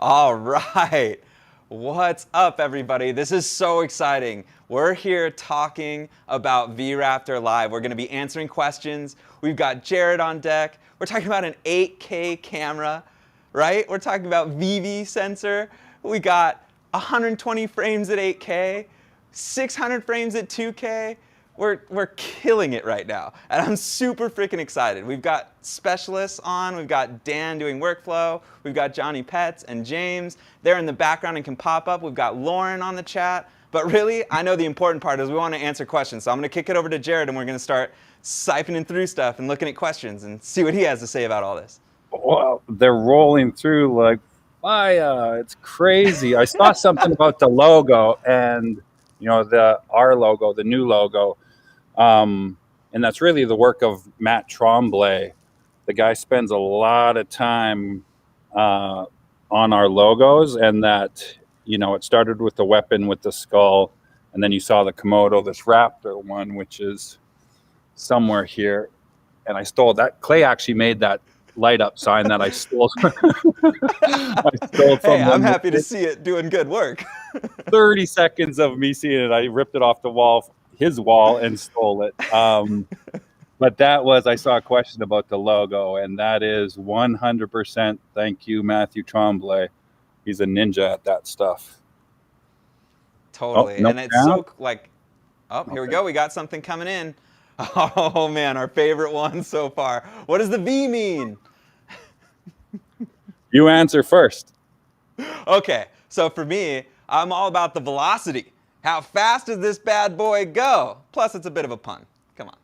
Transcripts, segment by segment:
All right. What's up, everybody? This is so exciting. We're here talking about V-RAPTOR Live. We're going to be answering questions. We've got Jared on deck. We're talking about an 8K camera, right? We're talking about VV sensor. We got 120 frames at 8K, 600 frames at 2K. We're killing it right now, and I'm super freaking excited. We've got specialists on. We've got Dan doing workflow. We've got Johnny Pets and James. They're in the background and can pop up. We've got Lauren on the chat. But really, I know the important part is we want to answer questions. So I'm going to kick it over to Jared, and we're going to start siphoning through stuff and looking at questions and see what he has to say about all this. Well, they're rolling through like fire. It's crazy. I saw something about the logo and, you know, our logo, the new logo. And that's really the work of Matt Tremblay. The guy spends a lot of time on our logos, and that, you know, it started with the weapon with the skull, and then you saw the Komodo, this Raptor one, which is somewhere here. And I stole that. Cleigh actually made that light up sign that I stole. I stole from hey, I'm happy to see it doing good work. 30 seconds of me seeing it. I ripped it off the wall, his wall, and stole it. But that was, I saw a question about the logo, and that is 100% thank you, Matthew Tremblay. He's a ninja at that stuff. Totally. And it's so like, here we go. We got something coming in. Oh man, our favorite one so far. What does the V mean? You answer first. Okay, so for me, I'm all about the velocity. How fast does this bad boy go? Plus, it's a bit of a pun. Come on.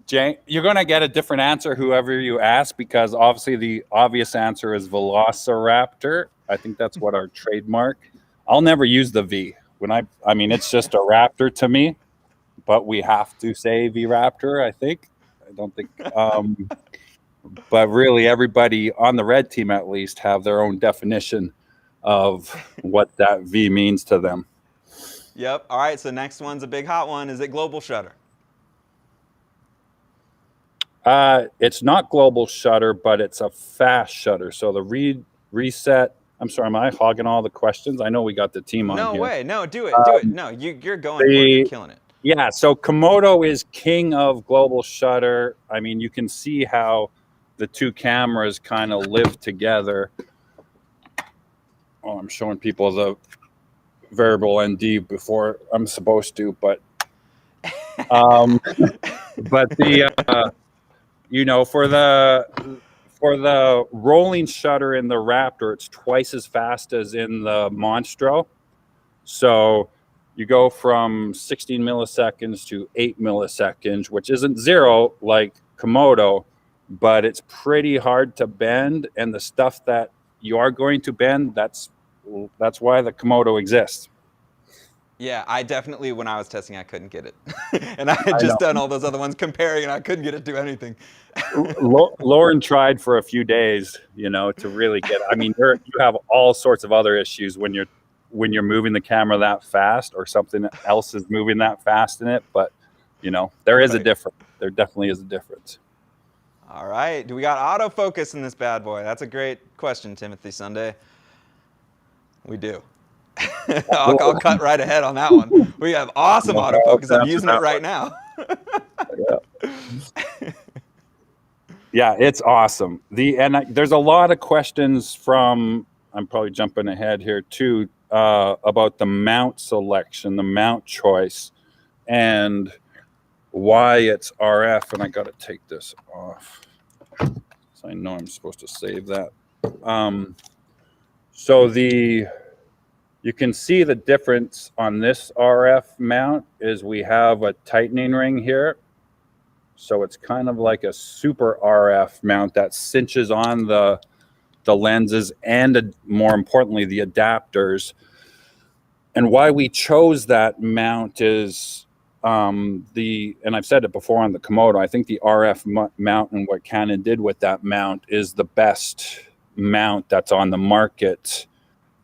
Jay, you're going to get a different answer whoever you ask, because obviously the obvious answer is Velociraptor. I think that's what our trademark. I'll never use the V. I mean, it's just a raptor to me, but we have to say V-Raptor, I think. I don't think. But really, everybody on the red team, at least, have their own definition of what that V means to them. Yep. All right. So next one's a big hot one. Is it global shutter? It's not global shutter, but it's a fast shutter. So the reset. I'm sorry, am I hogging all the questions? I know we got the team on here. No way. No, do it. Do it. No, you're going for it. You're killing it. Yeah. So Komodo is king of global shutter. I mean, you can see how the two cameras kind of live together. Oh, I'm showing people the variable ND before I'm supposed to, but the you know, for the rolling shutter in the Raptor, it's twice as fast as in the Monstro. So you go from 16 milliseconds to 8 milliseconds, which isn't zero like Komodo, but it's pretty hard to bend. And the stuff that you are going to bend, that's why the Komodo exists. Yeah, I definitely, when I was testing, I couldn't get it. And I had just done all those other ones comparing, and I couldn't get it to do anything. Lauren tried for a few days, you know, to really get, I mean, you have all sorts of other issues when you're moving the camera that fast, or something else is moving that fast in it. But, you know, there is a difference. There definitely is a difference. All right. Do we got autofocus in this bad boy? That's a great question, Timothy Sunday. We do. I'll cut right ahead on that one. We have awesome autofocus. I'm using it right now. Yeah, it's awesome. There's a lot of questions from, I'm probably jumping ahead here too, about the mount selection, the mount choice, and why it's RF. And I got to take this off, so I know I'm supposed to save that. So you can see the difference on this RF mount is we have a tightening ring here. So it's kind of like a super RF mount that cinches on the lenses and, more importantly, the adapters. And why we chose that mount is and I've said it before on the Komodo, I think the RF mount and what Canon did with that mount is the best mount that's on the market,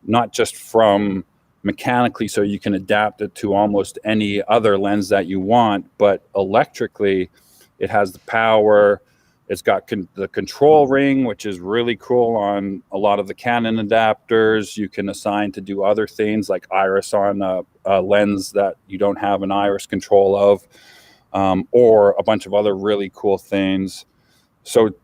not just from mechanically, so you can adapt it to almost any other lens that you want, but electrically, it has the power, It's got the control ring, which is really cool on a lot of the Canon adapters. You can assign to do other things like iris on a lens that you don't have an iris control of, or a bunch of other really cool things. So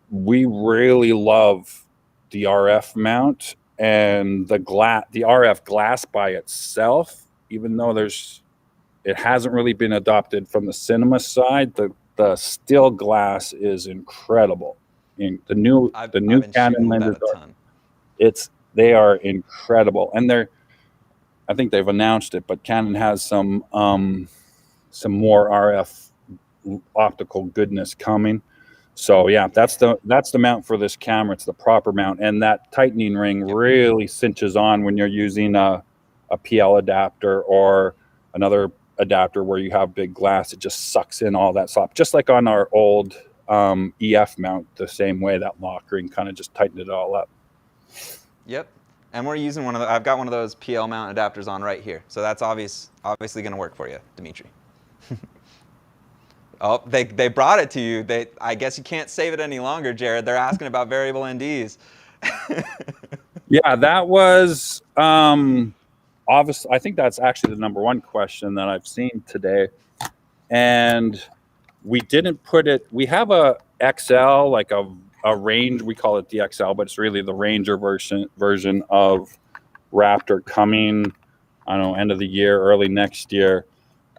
we really love the RF mount, and the RF glass by itself, even though it hasn't really been adopted from the cinema side. The still glass is incredible. In the new Canon lenses they are incredible, and I think they've announced it, but Canon has some more RF optical goodness coming. So yeah, that's the mount for this camera. It's the proper mount, and that tightening ring really cinches on when you're using a PL adapter or another adapter where you have big glass. It just sucks in all that slop, just like on our old EF mount, the same way. That lock ring kind of just tightened it all up. Yep. And we're using I've got one of those PL mount adapters on right here, so that's obviously going to work for you, Dimitri. Oh, they brought it to you. I guess you can't save it any longer, Jared. They're asking about variable NDs. Yeah, that was obviously, I think that's actually the number one question that I've seen today. And we didn't put it, we have a XL, like a range, we call it the XL, but it's really the Ranger version of Raptor coming, I don't know, end of the year, early next year,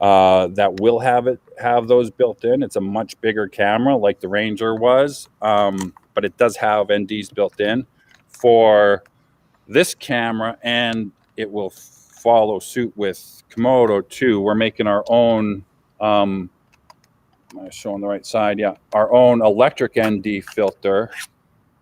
that will have those built in. It's a much bigger camera like the Ranger was, but it does have NDs built in for this camera, and it will follow suit with Komodo too. We're making our own, am I showing the right side? Yeah, our own electric ND filter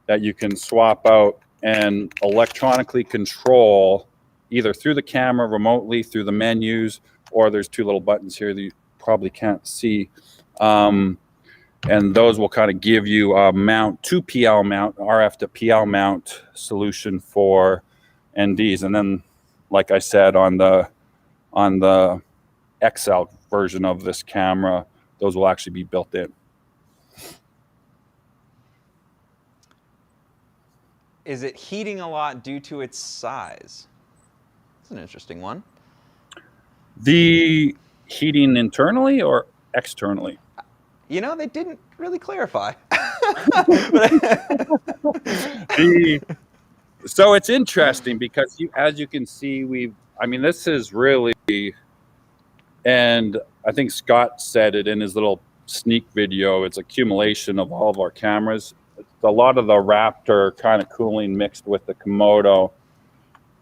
that you can swap out and electronically control either through the camera, remotely through the menus, or there's two little buttons here that you probably can't see. And those will kind of give you a mount, 2PL mount, RF to PL mount solution for NDs. And then, like I said, on the XL version of this camera, those will actually be built in. Is it heating a lot due to its size? That's an interesting one. The heating internally or externally? You know, they didn't really clarify. So it's interesting because as you can see, this is really, and I think Scott said it in his little sneak video, it's accumulation of all of our cameras. It's a lot of the Raptor kind of cooling mixed with the Komodo.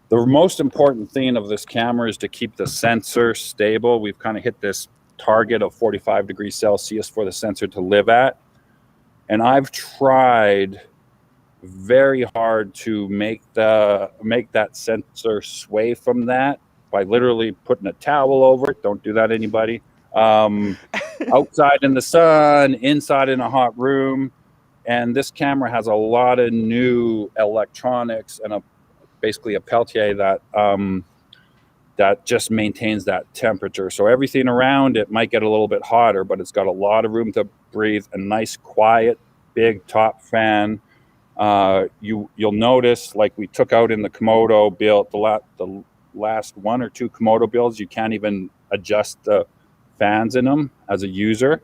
The most important thing of this camera is to keep the sensor stable. We've kind of hit this target of 45 degrees Celsius for the sensor to live at. And I've tried very hard to make that sensor sway from that by literally putting a towel over it. Don't do that, anybody. Outside in the sun, inside in a hot room. And this camera has a lot of new electronics and basically a Peltier that just maintains that temperature. So everything around it might get a little bit hotter, but it's got a lot of room to breathe, a nice, quiet, big top fan. You'll notice, like we took out in the Komodo build, the last one or two Komodo builds, you can't even adjust the fans in them as a user.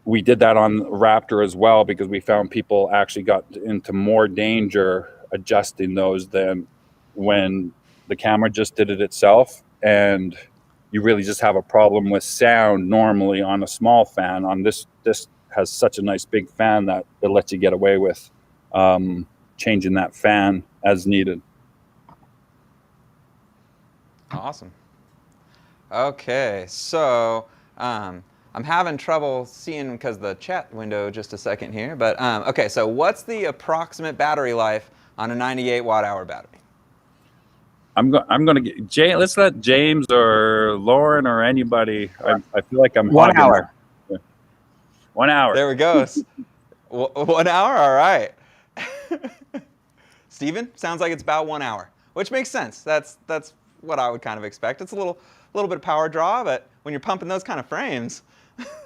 We did that on Raptor as well because we found people actually got into more danger adjusting those than when the camera just did it itself. And you really just have a problem with sound normally on a small fan. On this has such a nice big fan that it lets you get away with changing that fan as needed. Awesome. Okay, so I'm having trouble seeing because the chat window just a second here, but okay, so what's the approximate battery life on a 98 watt-hour battery? I'm going to get let's let James or Lauren or anybody. I feel like I'm 1 hour. 1 hour. There we go. 1 hour. All right. Steven, sounds like it's about 1 hour, which makes sense. That's what I would kind of expect. It's a little bit of power draw, but when you're pumping those kind of frames,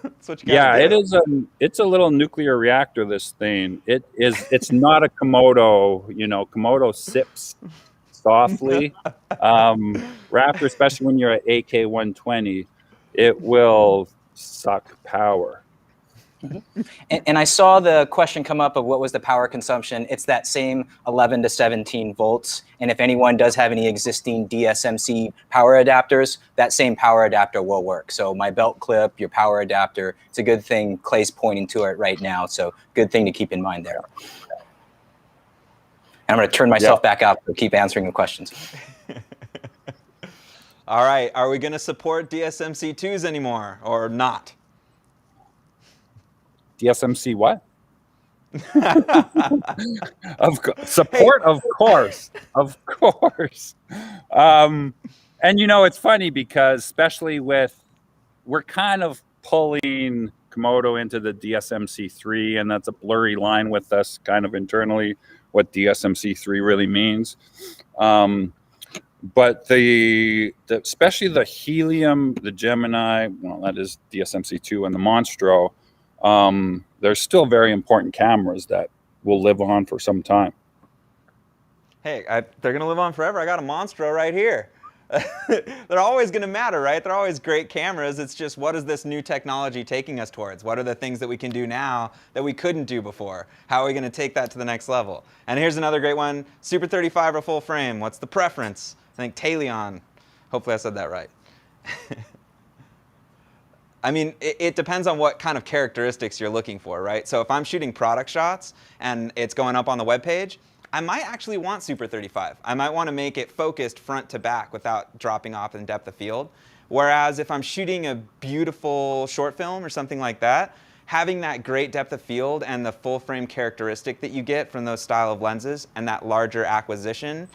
That's what you gotta do. It is it's a little nuclear reactor, this thing. It's not a Komodo, Komodo sips softly. Raptor, especially when you're at AK-120, it will suck power. And I saw the question come up of what was the power consumption. It's that same 11 to 17 volts. And if anyone does have any existing DSMC power adapters, that same power adapter will work. So my belt clip, your power adapter, it's a good thing. Cleigh's pointing to it right now. So good thing to keep in mind there. And I'm going to turn myself back out to keep answering the questions. All right. Are we going to support DSMC2s anymore or not? DSMC what? Support, of course. And it's funny because especially we're kind of pulling Komodo into the DSMC3, and that's a blurry line with us kind of internally what DSMC3 really means. But especially the Helium, the Gemini, well, that is DSMC2, and the Monstro, they're still very important cameras that will live on for some time. Hey, they're going to live on forever. I got a Monstro right here. They're always going to matter, right? They're always great cameras. It's just, what is this new technology taking us towards? What are the things that we can do now that we couldn't do before? How are we going to take that to the next level? And here's another great one. Super 35 or full frame? What's the preference? I think Talion. Hopefully I said that right. I mean, it depends on what kind of characteristics you're looking for, right? So if I'm shooting product shots and it's going up on the web page, I might actually want Super 35. I might want to make it focused front to back without dropping off in depth of field. Whereas if I'm shooting a beautiful short film or something like that, having that great depth of field and the full frame characteristic that you get from those style of lenses and that larger acquisition,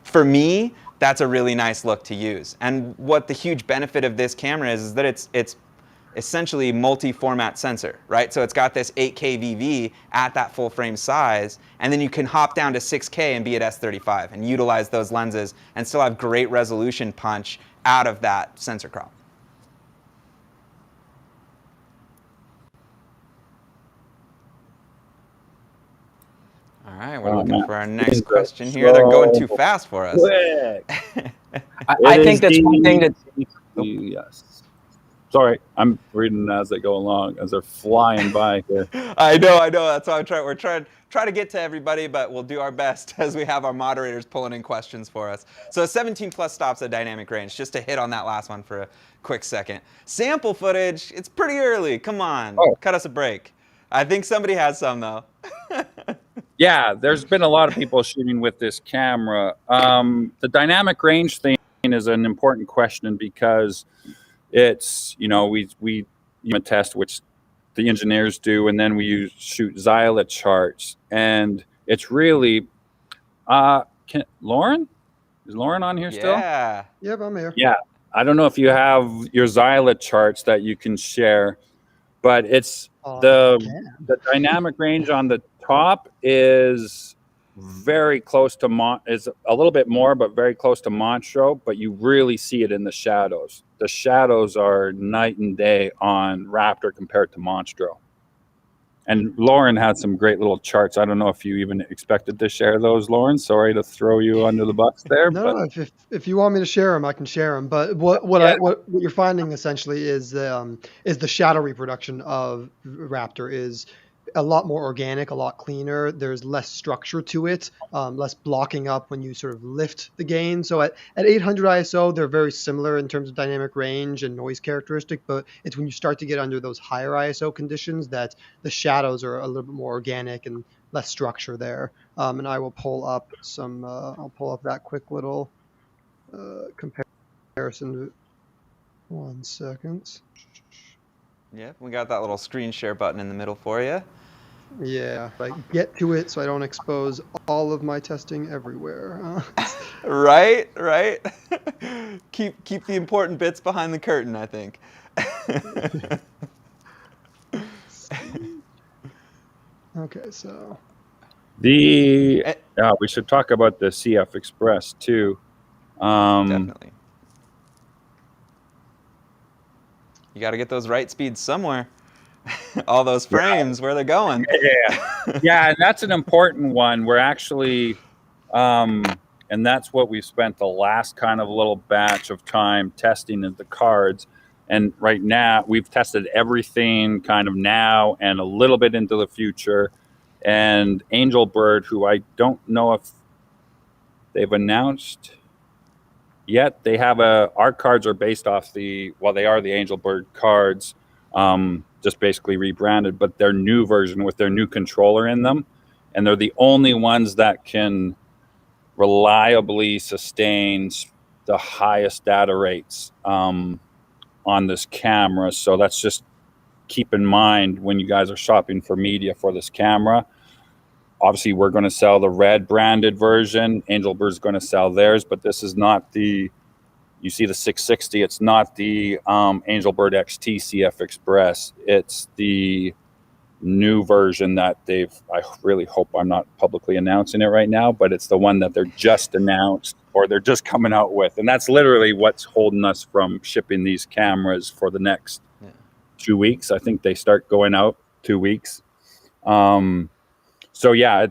for me, that's a really nice look to use. And what the huge benefit of this camera is that it's essentially multi-format sensor, right? So it's got this 8K VV at that full frame size, and then you can hop down to 6K and be at S35 and utilize those lenses and still have great resolution punch out of that sensor crop. All right, we're looking for our next question here. They're going too fast for us. I think that's one thing that... Yes. Sorry, I'm reading as they go along, as they're flying by here. I know. That's why we're trying to get to everybody, but we'll do our best as we have our moderators pulling in questions for us. So 17 plus stops at dynamic range, just to hit on that last one for a quick second. Sample footage, it's pretty early. Come on, cut us a break. I think somebody has some, though. Yeah, there's been a lot of people shooting with this camera. The dynamic range thing is an important question because it's, we test, which the engineers do, and then we shoot xyla charts. And it's really, Lauren? Is Lauren on here still? Yeah. Yep, I'm here. Yeah. I don't know if you have your xyla charts that you can share, but it's the dynamic range on the top is very close to is a little bit more, but very close to Monstro, but you really see it in the shadows. The shadows are night and day on Raptor compared to Monstro. And Lauren had some great little charts. I don't know if you even expected to share those, Lauren. Sorry to throw you under the bus there. No, if you want me to share them, I can share them. But what you're finding essentially is the shadow reproduction of Raptor is a lot more organic, a lot cleaner. There's less structure to it, less blocking up when you sort of lift the gain. So at 800 ISO, they're very similar in terms of dynamic range and noise characteristic, but it's when you start to get under those higher ISO conditions that the shadows are a little bit more organic and less structure there. And I will pull up I'll pull up that quick little comparison. 1 second. Yep, we got that little screen share button in the middle for you. Yeah, if I get to it so I don't expose all of my testing everywhere. Right. Keep the important bits behind the curtain, I think. Okay, so we should talk about the CF Express too. Definitely. You got to get those right speeds somewhere. All those frames, where they're going. Yeah, yeah, and that's an important one. We're actually, and that's what we've spent the last kind of little batch of time testing is the cards. And right now, we've tested everything kind of now and a little bit into the future. And Angel Bird, who I don't know if they've announced yet, they have our cards are based off they are the Angel Bird cards. Just basically rebranded, but their new version with their new controller in them. And they're the only ones that can reliably sustain the highest data rates on this camera. So that's just keep in mind when you guys are shopping for media for this camera. Obviously, we're going to sell the Red branded version. Angel Bird's going to sell theirs, but this is not you see the 660, it's not the Angel Bird XT CF Express. It's the new version that I really hope I'm not publicly announcing it right now, but it's the one that they're just announced or they're just coming out with. And that's literally what's holding us from shipping these cameras for the next 2 weeks. I think they start going out 2 weeks. So yeah,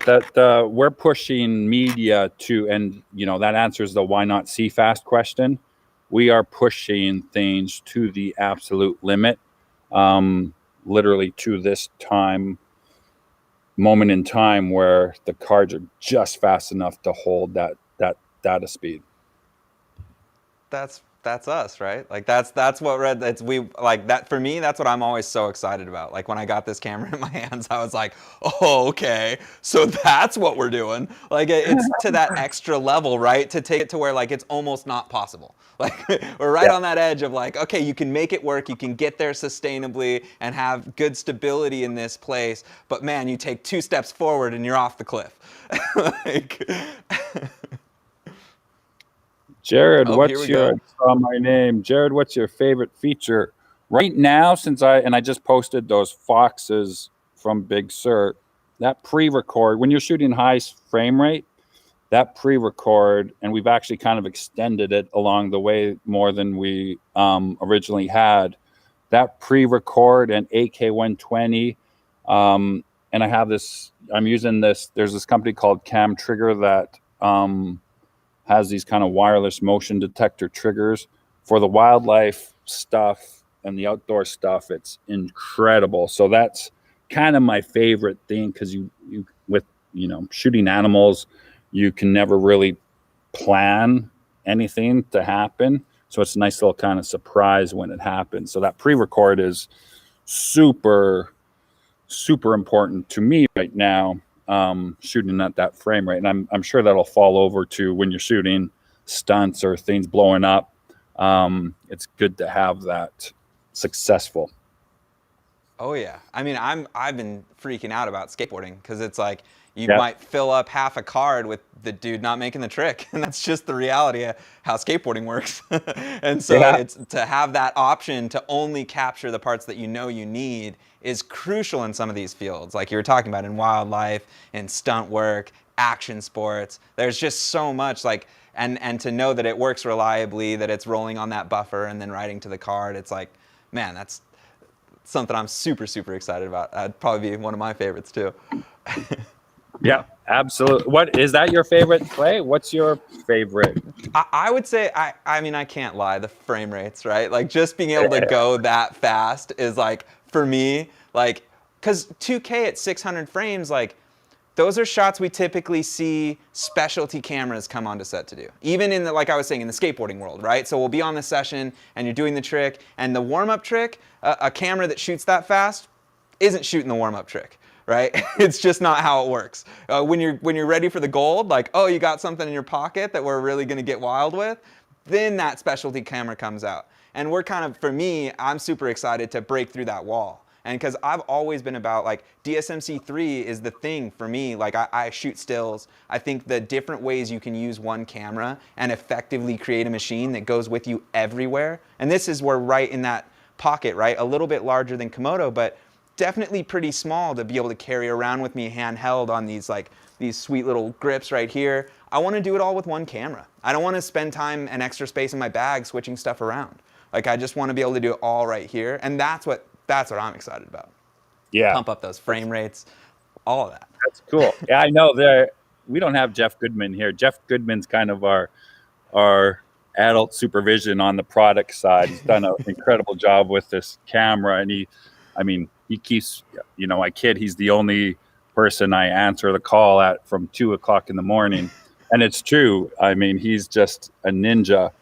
we're pushing media and that answers the why not CFast question. We are pushing things to the absolute limit, literally to this moment in time where the cards are just fast enough to hold that data speed. That's us, right? Like that's what Red. We like that for me. That's what I'm always so excited about. Like when I got this camera in my hands, I was like, oh, okay, so that's what we're doing. Like it's to that extra level, right? To take it to where like it's almost not possible. Like we're right on that edge of like, okay, you can make it work, you can get there sustainably and have good stability in this place. But man, you take 2 steps forward and you're off the cliff. Like. Jared, what's your favorite feature right now? Since I just posted those Foxes from Big Sur, that pre-record when you're shooting high frame rate, that pre-record, and we've actually kind of extended it along the way more than we originally had. That pre-record and AK120, and I have this. I'm using this. There's this company called Cam Trigger that. Has these kind of wireless motion detector triggers for the wildlife stuff and the outdoor stuff. It's incredible. So that's kind of my favorite thing because you with shooting animals, you can never really plan anything to happen. So it's a nice little kind of surprise when it happens. So that pre-record is super, super important to me right now. Shooting at that frame rate, and I'm sure that'll fall over to when you're shooting stunts or things blowing up. It's good to have that successful. Oh yeah, I mean I've been freaking out about skateboarding because it's like you might fill up half a card with the dude not making the trick, and that's just the reality of how skateboarding works. And so it's to have that option to only capture the parts that you need is crucial in some of these fields, like you were talking about in wildlife, in stunt work, action sports. There's just so much like, and to know that it works reliably, that it's rolling on that buffer and then writing to the card. It's like, man, that's something I'm super, super excited about. That'd probably be one of my favorites too. Yeah, absolutely. What is that your favorite play? What's your favorite? I would say, I mean, I can't lie, the frame rates, right? Like just being able to go that fast is like, for me, like, because 2K at 600 frames, like, those are shots we typically see specialty cameras come onto set to do. Even in the, like I was saying, in the skateboarding world, right? So we'll be on the session and you're doing the trick, and the warm-up trick, a camera that shoots that fast isn't shooting the warm-up trick, right? It's just not how it works. When you're ready for the gold, like, oh, you got something in your pocket that we're really gonna get wild with, then that specialty camera comes out. And we're kind of, for me, I'm super excited to break through that wall. And because I've always been about, like, DSMC3 is the thing for me. Like, I shoot stills. I think the different ways you can use one camera and effectively create a machine that goes with you everywhere. And this is where right in that pocket, right? A little bit larger than Komodo, but definitely pretty small to be able to carry around with me handheld on these, like, these sweet little grips right here. I want to do it all with one camera. I don't want to spend time and extra space in my bag switching stuff around. Like I just want to be able to do it all right here. And that's what I'm excited about. Yeah. Pump up those frame rates, all of that. That's cool. Yeah, I know we don't have Jeff Goodman here. Jeff Goodman's kind of our adult supervision on the product side. He's done an incredible job with this camera, and he keeps, I kid, he's the only person I answer the call at from 2:00 in the morning. And it's true. I mean, he's just a ninja.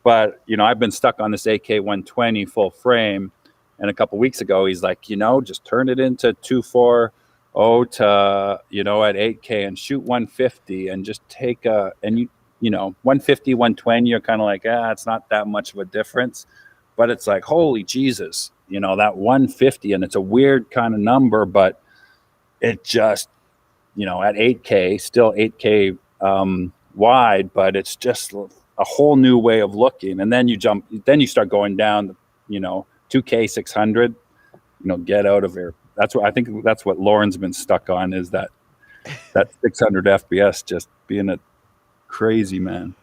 But, I've been stuck on this AK-120 full frame. And a couple weeks ago, he's like, just turn it into 2.4 to, at 8K and shoot 150 and just take 150, 120, you're kind of like, it's not that much of a difference. But it's like, holy Jesus, that 150, and it's a weird kind of number, but it just, at 8K, still 8K wide, but it's just a whole new way of looking. And then you start going down, 2K 600, get out of here. That's what Lauren's been stuck on, is that 600 FPS just being a crazy, man.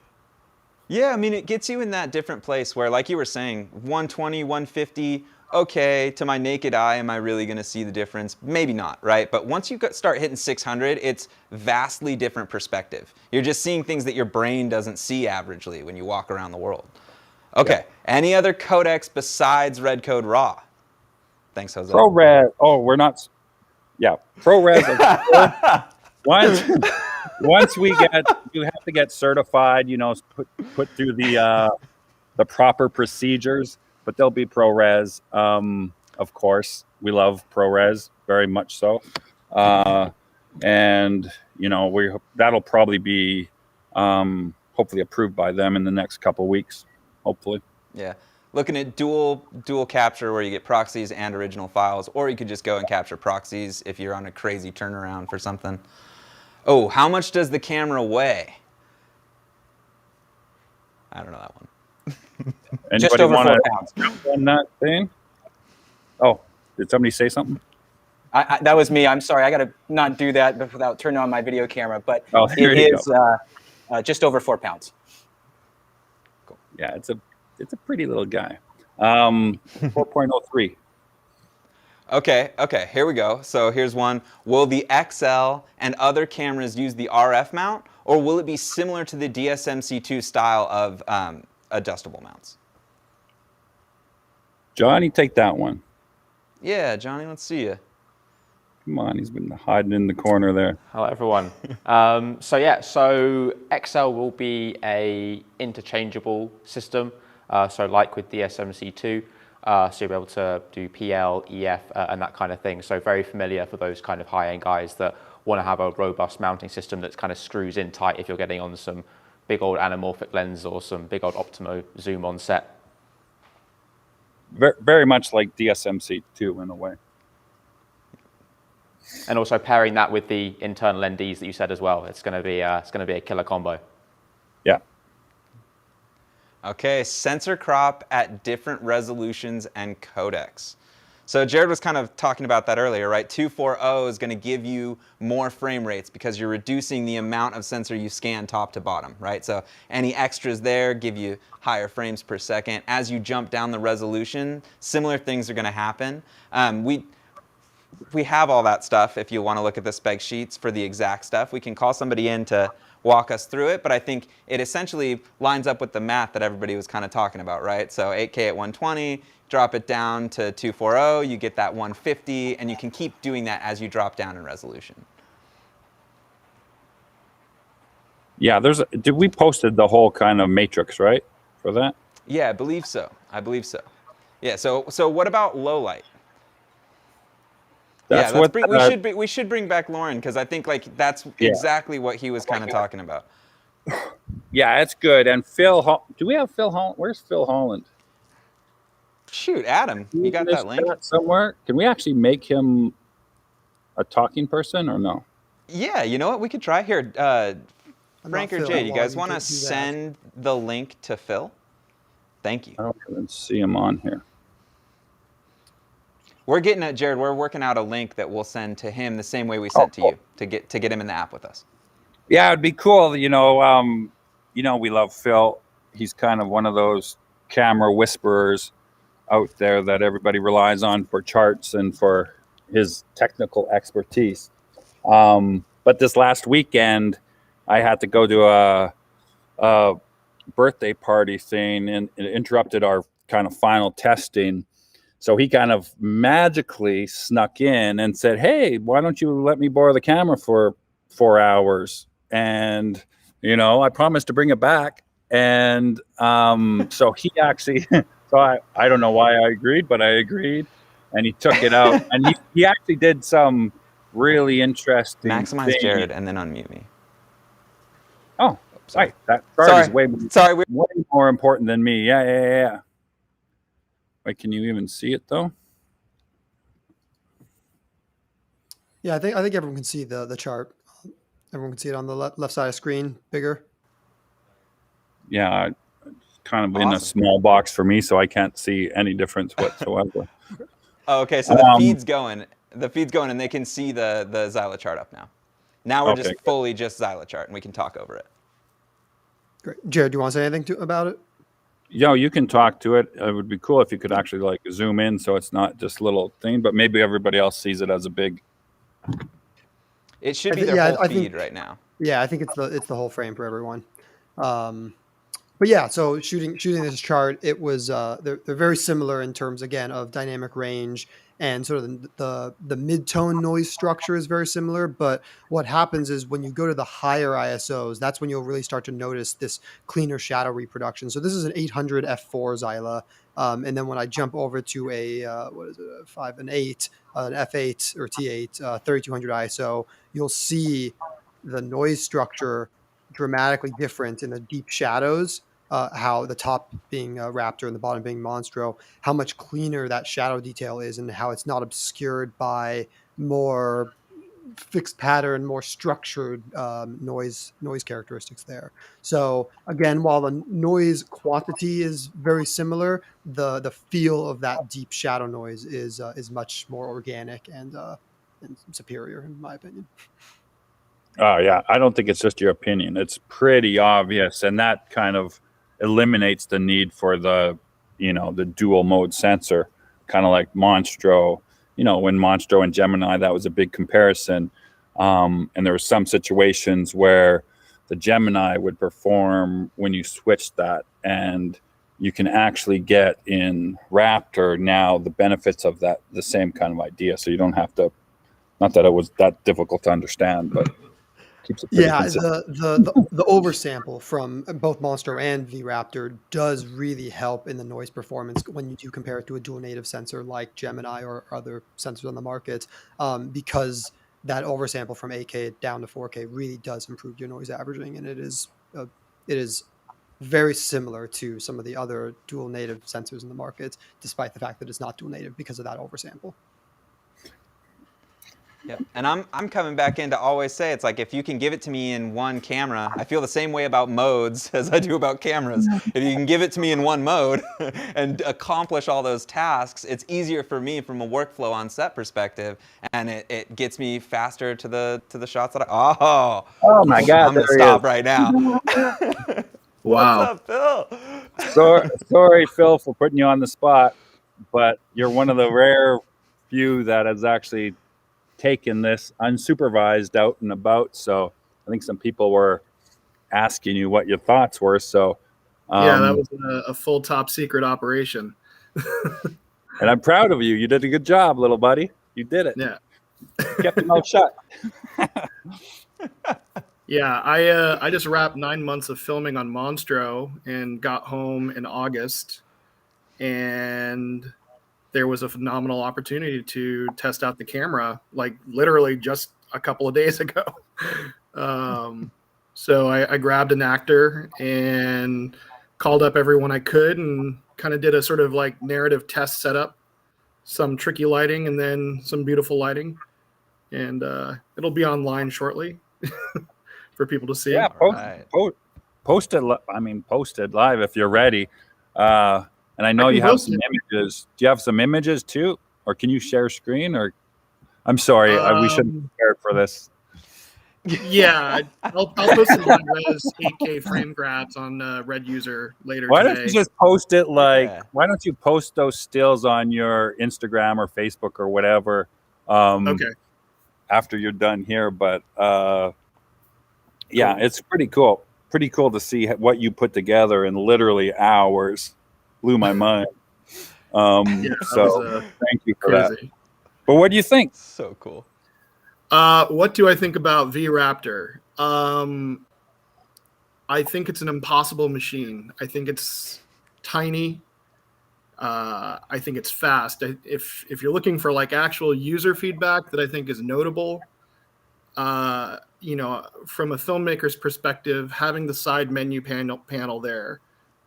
Yeah, I mean, it gets you in that different place where, like you were saying, 120, 150, okay, to my naked eye, am I really going to see the difference? Maybe not, right? But once you start hitting 600, it's vastly different perspective. You're just seeing things that your brain doesn't see averagely when you walk around the world. Okay, Any other codecs besides Red Code RAW? Thanks, Jose. ProRes. Oh, we're not. Yeah, ProRes. Once we you have to get certified. Put through the proper procedures. But there'll be ProRes. Of course, we love ProRes very much so. And that'll probably be hopefully approved by them in the next couple weeks. Hopefully. Yeah. Looking at dual capture where you get proxies and original files, or you could just go and capture proxies if you're on a crazy turnaround for something. Oh, how much does the camera weigh? I don't know that one. Just over 4 pounds. On that thing? Oh, did somebody say something? That was me. I'm sorry. I got to not do that without turning on my video camera, but it is just over 4 pounds. Cool. Yeah, it's a pretty little guy. 4.03. Okay, here we go. So here's one. Will the XL and other cameras use the RF mount, or will it be similar to the DSMC2 style of adjustable mounts? Johnny, take that one. Yeah, Johnny, let's see you. Come on, he's been hiding in the corner there. Hello, everyone. So XL will be a interchangeable system. So like with DSMC2, so you'll be able to do PL, EF, and that kind of thing. So very familiar for those kind of high-end guys that want to have a robust mounting system that kind of screws in tight if you're getting on some big old anamorphic lens or some big old Optimo zoom on set. Very much like DSMC2 in a way. And also pairing that with the internal NDs that you said as well. It's going to be a killer combo. Yeah. Okay, sensor crop at different resolutions and codecs. So Jared was kind of talking about that earlier, right? 240 is going to give you more frame rates because you're reducing the amount of sensor you scan top to bottom, right? So any extras there give you higher frames per second. As you jump down the resolution, similar things are going to happen. We have all that stuff. If you want to look at the spec sheets for the exact stuff, we can call somebody in to walk us through it, but I think it essentially lines up with the math that everybody was kind of talking about, right? So 8K at 120, drop it down to 240, you get that 150, and you can keep doing that as you drop down in resolution. Yeah, we posted the whole kind of matrix, right, for that? Yeah, I believe so. Yeah, so what about low light? We should bring back Lauren, because I think that's exactly what he was kind of talking about. Yeah, it's good. And Phil, do we have Phil Holland? Where's Phil Holland? Shoot, Adam, you got that link somewhere? Can we actually make him a talking person or no? Yeah, you know what? We could try here. Frank or Jay, you guys want to send the link to Phil? Thank you. I don't even see him on here. We're getting at Jared. We're working out a link that we'll send to him the same way we sent to you to get him in the app with us. Yeah, it'd be cool. We love Phil. He's kind of one of those camera whisperers out there that everybody relies on for charts and for his technical expertise. But this last weekend, I had to go to a birthday party thing, and it interrupted our kind of final testing. So he kind of magically snuck in and said, "Hey, why don't you let me borrow the camera for 4 hours?" And, you know, I promised to bring it back. And so he actually, so I don't know why I agreed, but I agreed. And he took it out. And he actually did some really interesting Maximize thing. Jared and then unmute me. Oh, Sorry. right. That card is way more important than me. Yeah. Wait, can you even see it though? Yeah, I think everyone can see the chart. Everyone can see it on the left side of the screen, bigger. Yeah, it's kind of in a small box for me, so I can't see any difference whatsoever. Oh, okay, so the feed's going. The feed's going, and they can see the Xyla chart up now. Now we're just fully just Xyla chart, and we can talk over it. Great. Jared, do you want to say anything about it? Yeah, you can talk to it. It would be cool if you could actually like zoom in, so it's not just little thing, but maybe everybody else sees it as a big. It should be their whole feed right now. Yeah, I think it's the whole frame for everyone. But yeah, so shooting this chart, it was they're very similar in terms again of dynamic range, and sort of the mid-tone noise structure is very similar. But what happens is when you go to the higher ISOs, that's when you'll really start to notice this cleaner shadow reproduction. So this is an 800 f4 Xyla, and then when I jump over to a an f8 or t8 3200 ISO, you'll see the noise structure dramatically different in the deep shadows. How the top being Raptor and the bottom being Monstro, how much cleaner that shadow detail is, and how it's not obscured by more fixed pattern, more structured noise characteristics there. So again, while the noise quantity is very similar, the feel of that deep shadow noise is much more organic and superior, in my opinion. Oh yeah, I don't think it's just your opinion. It's pretty obvious, and that kind of eliminates the need for the dual mode sensor, kind of like Monstro. You know, when Monstro and Gemini, that was a big comparison, and there were some situations where the Gemini would perform when you switched that, and you can actually get in Raptor now the benefits of that, the same kind of idea. So you don't have to. Not that it was that difficult to understand, but. The oversample from both Monstro and V-Raptor does really help in the noise performance when you do compare it to a dual native sensor like Gemini or other sensors on the market, because that oversample from 8K down to 4K really does improve your noise averaging, and it is very similar to some of the other dual native sensors in the market, despite the fact that it's not dual native because of that oversample. Yep. And I'm coming back in to always say, it's like, if you can give it to me in one camera, I feel the same way about modes as I do about cameras. If you can give it to me in one mode and accomplish all those tasks, it's easier for me from a workflow on set perspective, and it gets me faster to the shots that Oh my God! I'm gonna stop right now. Wow. What's up, Phil? Sorry, Phil, for putting you on the spot, but you're one of the rare few that has actually taken this unsupervised out and about. So I think some people were asking you what your thoughts were. So yeah, that was a full top secret operation. And I'm proud of you. You did a good job, little buddy. You did it. Yeah. Kept your mouth shut. Yeah, I just wrapped 9 months of filming on Monstro and got home in August, and there was a phenomenal opportunity to test out the camera, like literally just a couple of days ago. So I grabbed an actor and called up everyone I could and kind of did a sort of like narrative test setup, some tricky lighting and then some beautiful lighting. And it'll be online shortly for people to see. Yeah, post it. I mean, post it live if you're ready. And I know you have some images. Do you have some images too? Or can you share screen? Or I'm sorry, we shouldn't be prepared for this. Yeah, I'll post some high-res 8K frame grabs on Red User later Why today. don't you just post it like? Yeah. Why don't you post those stills on your Instagram or Facebook or whatever? Okay. After you're done here, but yeah, it's pretty cool. Pretty cool to see what you put together in literally hours. Blew my mind. Yeah, that So was thank you for that. crazy. But what do you think? So cool. What do I think about V-Raptor? I think it's an impossible machine. I think it's tiny. I think it's fast. If you're looking for like actual user feedback that I think is notable, you know, from a filmmaker's perspective, having the side menu panel there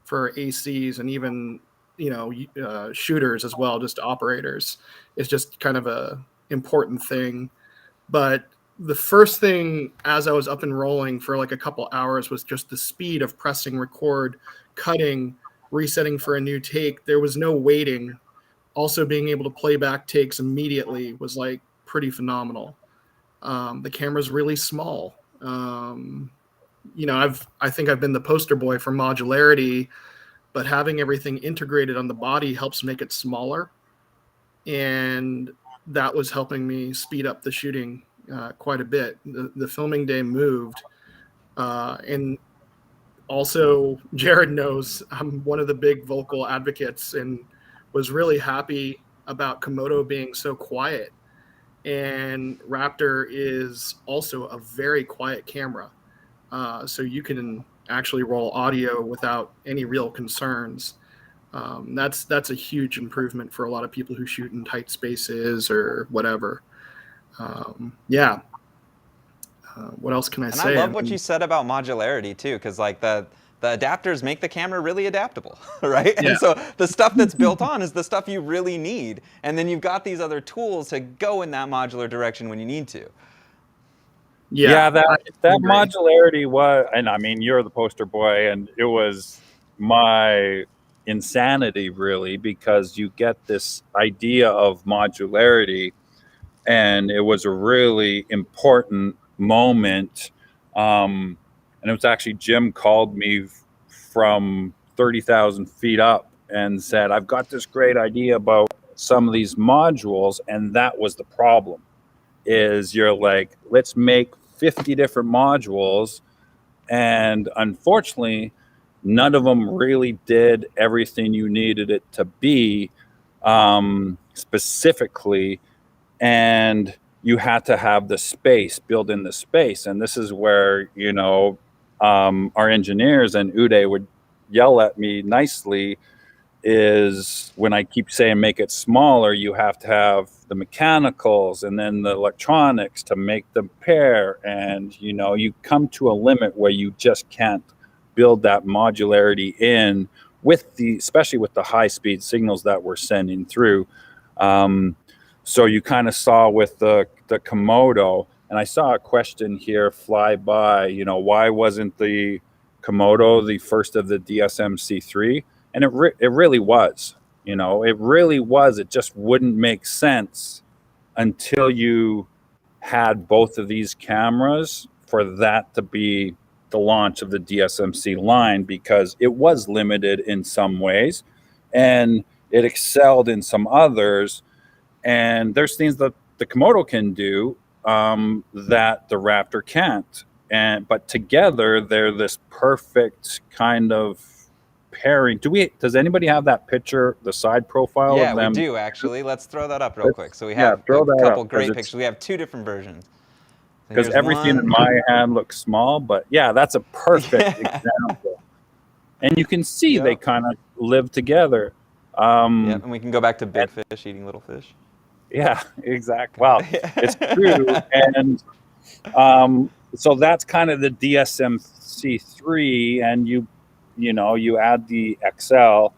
for ACs and even, you know, shooters as well, just operators, is just kind of a important thing. But the first thing as I was up and rolling for like a couple hours was just the speed of pressing record, cutting, resetting for a new take. There was no waiting. Also being able to play back takes immediately was like pretty phenomenal. The camera's really small. You know, I think I've been the poster boy for modularity, but having everything integrated on the body helps make it smaller. And that was helping me speed up the shooting quite a bit. The filming day moved. And also, Jared knows I'm one of the big vocal advocates and was really happy about Komodo being so quiet. And Raptor is also a very quiet camera. So you can actually roll audio without any real concerns. That's a huge improvement for a lot of people who shoot in tight spaces or whatever. Yeah. What else can I say? And I love what you said about modularity too, because like the adapters make the camera really adaptable, right? Yeah. And so the stuff that's built on is the stuff you really need. And then you've got these other tools to go in that modular direction when you need to. Yeah, that modularity was, and I mean, you're the poster boy, and it was my insanity really, because you get this idea of modularity, and it was a really important moment. And it was actually Jim called me from 30,000 feet up and said, I've got this great idea about some of these modules. And that was the problem, is you're like, let's make 50 different modules. And unfortunately, none of them really did everything you needed it to be, specifically. And you had to have the space, build in the space. And this is where, you know, our engineers and Uday would yell at me nicely, is when I keep saying make it smaller, you have to have the mechanicals and then the electronics to make them pair. And, you know, you come to a limit where you just can't build that modularity in with especially with the high speed signals that we're sending through. So you kind of saw with the Komodo, and I saw a question here fly by, you know, why wasn't the Komodo the first of the DSM-C3? And it really was, you know, it really was. It just wouldn't make sense until you had both of these cameras for that to be the launch of the DSM-C line, because it was limited in some ways and it excelled in some others. And there's things that the Komodo can do that the Raptor can't. But together, they're this perfect kind of pairing. Does anybody have that picture, the side profile Yeah, of them? we do actually. Let's throw that up real quick. So we have throw a that couple up, great pictures. We have two different versions. Because everything in my hand looks small, but yeah, that's a perfect example. And you can see they kind of live together. Yeah, and we can go back to big fish eating little fish. Yeah, exactly. Wow, it's true. And so that's kind of the DSM-C3, and you add the XL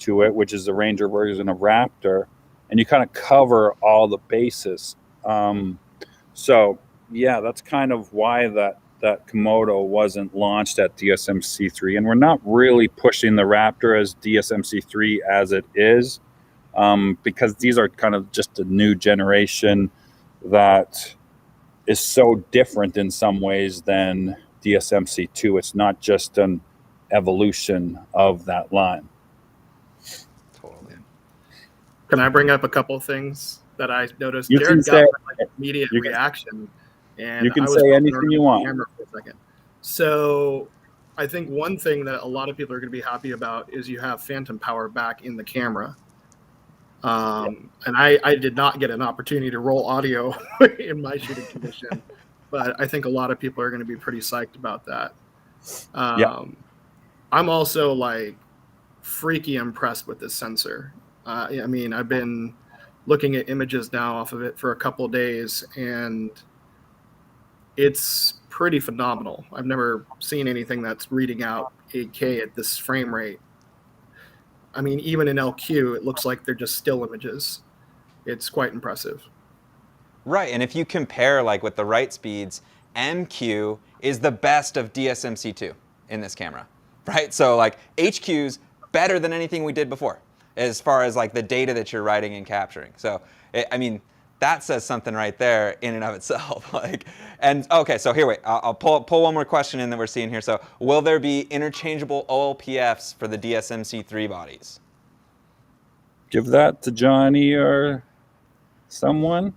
to it, which is the Ranger version of Raptor, and you kind of cover all the bases. So yeah, that's kind of why that Komodo wasn't launched at DSM-C3, and we're not really pushing the Raptor as DSM-C3 as it is. Because these are kind of just a new generation that is so different in some ways than DSMC2. It's not just an evolution of that line. Totally. Can I bring up a couple of things that I noticed? You Jared can got say- like immediate you can- reaction, and you can I was say talking anything around you the want. camera for a second. So I think one thing that a lot of people are going to be happy about is you have phantom power back in the camera. And I did not get an opportunity to roll audio in my shooting condition, but I think a lot of people are going to be pretty psyched about that. I'm also like freaky impressed with this sensor. I mean, I've been looking at images now off of it for a couple of days, and it's pretty phenomenal. I've never seen anything that's reading out 8K at this frame rate. I mean, even in LQ, it looks like they're just still images. It's quite impressive. Right, and if you compare like with the write speeds, MQ is the best of DSMC2 in this camera, right? So like HQ's better than anything we did before as far as like the data that you're writing and capturing. So, I mean, that says something right there in and of itself. Like, and okay, so here, wait, I'll pull one more question in that we're seeing here. So, will there be interchangeable OLPFs for the DSMC3 bodies? Give that to Johnny or someone.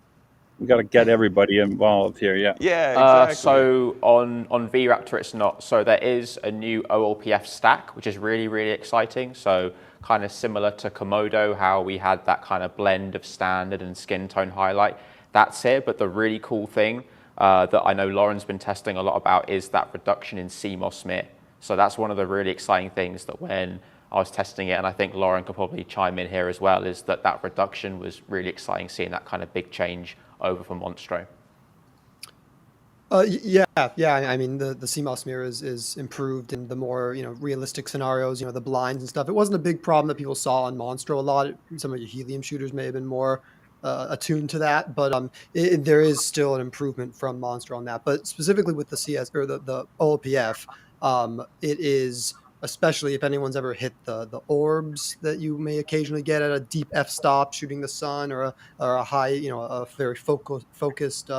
We got to get everybody involved here. Yeah. Yeah, exactly. So on V-RAPTOR, it's not. So there is a new OLPF stack, which is really, really exciting. So kind of similar to Komodo, how we had that kind of blend of standard and skin tone highlight. That's it. But the really cool thing that I know Lauren's been testing a lot about is that reduction in CMOS smear. So that's one of the really exciting things that when I was testing it, and I think Lauren could probably chime in here as well, is that that reduction was really exciting, seeing that kind of big change over from Monstro. Yeah. I mean, the CMOS mirror is improved in the more realistic scenarios. The blinds and stuff. It wasn't a big problem that people saw on Monstro a lot. Some of your helium shooters may have been more attuned to that, but there is still an improvement from Monstro on that. But specifically with the CS or the OLPF, it is. Especially if anyone's ever hit the orbs that you may occasionally get at a deep f-stop shooting the sun, or a high, a very focused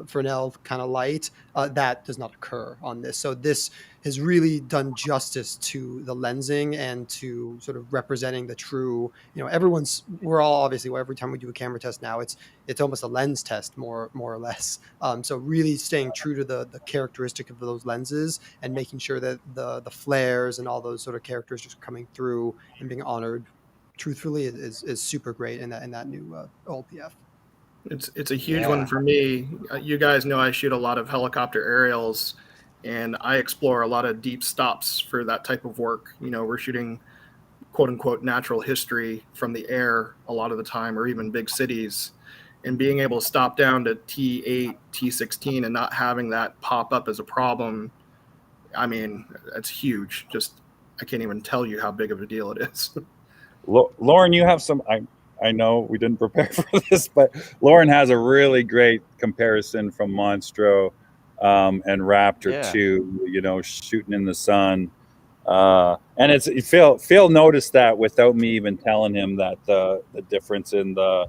Fresnel kind of light, that does not occur on this. So this has really done justice to the lensing and to sort of representing the true, we're all obviously, every time we do a camera test now, it's almost a lens test more or less. So really staying true to the characteristic of those lenses and making sure that the flares and all those sort of characteristics are coming through and being honored truthfully is super great in that new OLPF. It's a huge one for me. You guys know I shoot a lot of helicopter aerials, and I explore a lot of deep stops for that type of work. We're shooting quote unquote natural history from the air a lot of the time, or even big cities, and being able to stop down to T8, T16 and not having that pop up as a problem. I mean, that's huge. I can't even tell you how big of a deal it is. Lauren, you have some, I know we didn't prepare for this, but Lauren has a really great comparison from Monstro and Raptor to, shooting in the sun. And Phil noticed that without me even telling him that the difference in the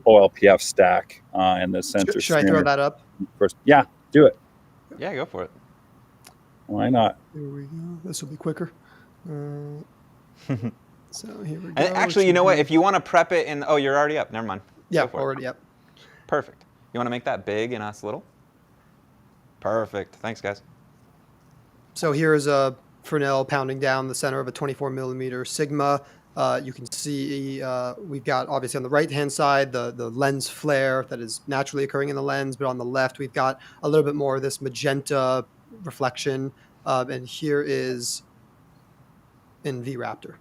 OLPF stack and the sensor. Should I throw that up? First? Yeah, do it. Yeah, go for it. Why not? Here we go. This will be quicker. So here we go. And actually, you know what? If you want to prep it in, you're already up. Never mind. Yeah, already up. Perfect. You want to make that big and us little? Perfect. Thanks, guys. So here is a Fresnel pounding down the center of a 24 millimeter Sigma. You can see we've got obviously on the right-hand side the lens flare that is naturally occurring in the lens, but on the left we've got a little bit more of this magenta reflection. And here is in V-RAPTOR.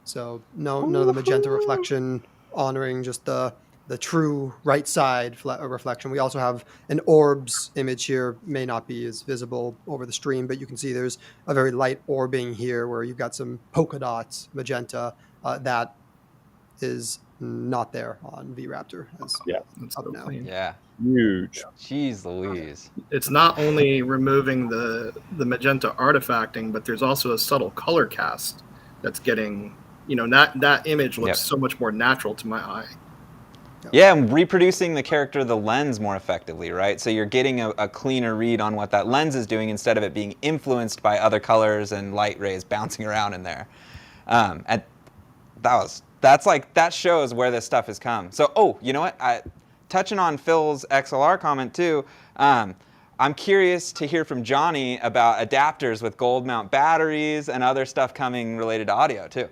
So none of the magenta reflection, honoring just the true right side reflection. We also have an orbs image here, may not be as visible over the stream, but you can see there's a very light orbing here where you've got some polka dots, magenta, that is not there on V-RAPTOR. That's up now. Yeah. Huge. Jeez Louise. It's not only removing the magenta artifacting, but there's also a subtle color cast that's getting, that image looks so much more natural to my eye. Yeah, and reproducing the character of the lens more effectively, right? So you're getting a cleaner read on what that lens is doing instead of it being influenced by other colors and light rays bouncing around in there. And that shows where this stuff has come. So, oh, you know what? Touching on Phil's XLR comment too, I'm curious to hear from Johnny about adapters with gold mount batteries and other stuff coming related to audio too.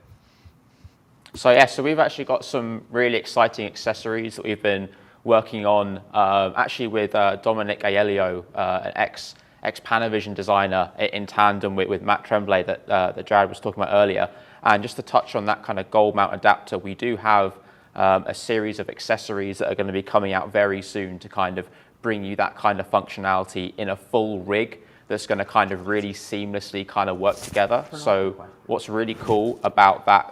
So yeah, so we've actually got some really exciting accessories that we've been working on, actually with Dominic Aiello, an ex-Panavision designer, in tandem with Matt Tremblay that Jared was talking about earlier. And just to touch on that kind of gold mount adapter, we do have a series of accessories that are going to be coming out very soon to kind of bring you that kind of functionality in a full rig that's going to kind of really seamlessly kind of work together. So what's really cool about that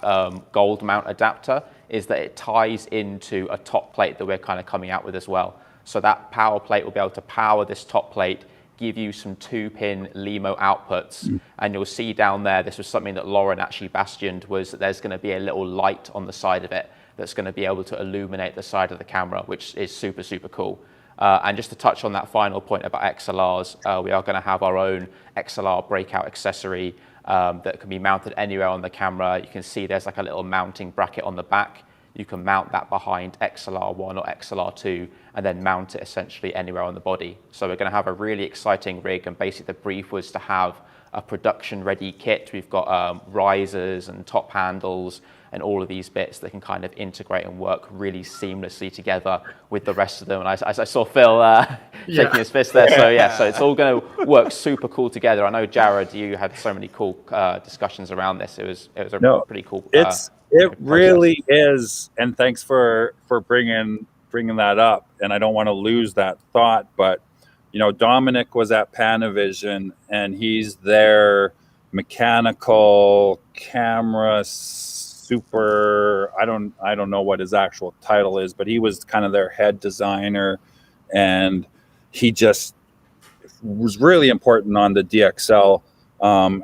gold mount adapter is that it ties into a top plate that we're kind of coming out with as well. So that power plate will be able to power this top plate, give you some 2-pin LEMO outputs. And you'll see down there, this was something that Lauren actually bastioned, was that there's going to be a little light on the side of it that's going to be able to illuminate the side of the camera, which is super, super cool. And just to touch on that final point about XLRs, we are going to have our own XLR breakout accessory that can be mounted anywhere on the camera. You can see there's like a little mounting bracket on the back. You can mount that behind XLR1 or XLR2 and then mount it essentially anywhere on the body. So we're going to have a really exciting rig, and basically the brief was to have a production ready kit. We've got risers and top handles and all of these bits that can kind of integrate and work really seamlessly together with the rest of them. And I saw Phil shaking his fist there. So yeah, so it's all going to work super cool together. I know, Jared, you had so many cool discussions around this. It was a pretty cool It really is. And thanks for bringing that up. And I don't want to lose that thought, but you know, Dominic was at Panavision, and he's their mechanical camera super, I don't know what his actual title is, but he was kind of their head designer, and he just was really important on the DXL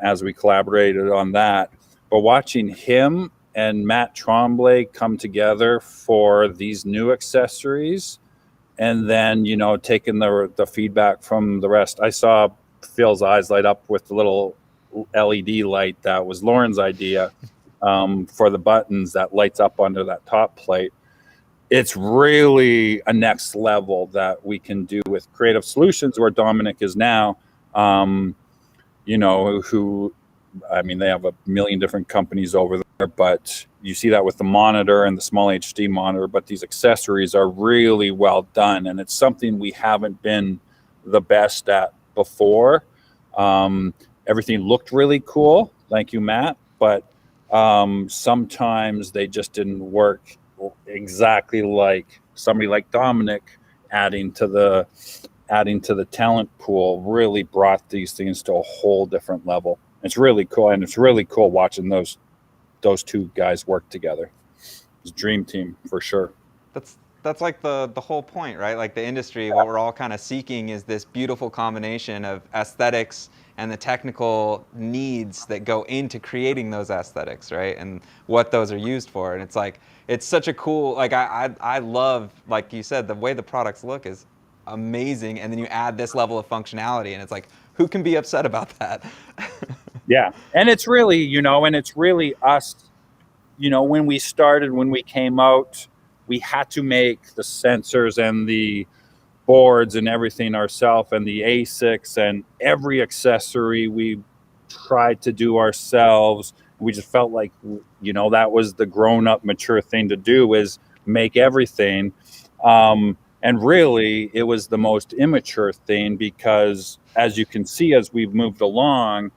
as we collaborated on that. But watching him and Matt Tremblay come together for these new accessories, and then, you know, taking the feedback from the rest, I saw Phil's eyes light up with the little LED light that was Lauren's idea. For the buttons that lights up under that top plate. It's really a next level that we can do with Creative Solutions, where Dominic is now, you know, they have a million different companies over there, but you see that with the monitor and the small HD monitor, but these accessories are really well done, and it's something we haven't been the best at before. Everything looked really cool. Thank you, Matt. But sometimes they just didn't work exactly like somebody like Dominic adding to the talent pool really brought these things to a whole different level. It's really cool, and it's really cool watching those two guys work together. It's a dream team for sure. That's like the whole point, right? Like the industry, what we're all kind of seeking is this beautiful combination of aesthetics and the technical needs that go into creating those aesthetics, right? And what those are used for. And it's like, it's such a cool, like I love, like you said, the way the products look is amazing. And then you add this level of functionality and it's like, who can be upset about that? Yeah. And it's really, you know, and it's really us, you know, when we came out, we had to make the sensors and the boards and everything ourselves, and the ASICs and every accessory we tried to do ourselves. We just felt like, you know, that was the grown-up, mature thing to do, is make everything. And really, it was the most immature thing, because as you can see, as we've moved along,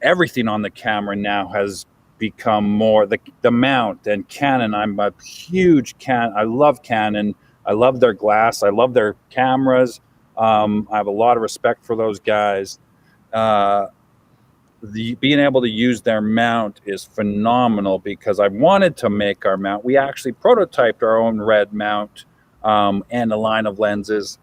everything on the camera now has become more the mount and Canon. I'm a huge I love Canon. I love their glass. I love their cameras. I have a lot of respect for those guys. Being able to use their mount is phenomenal, because I wanted to make our mount. We actually prototyped our own RED mount and a line of lenses,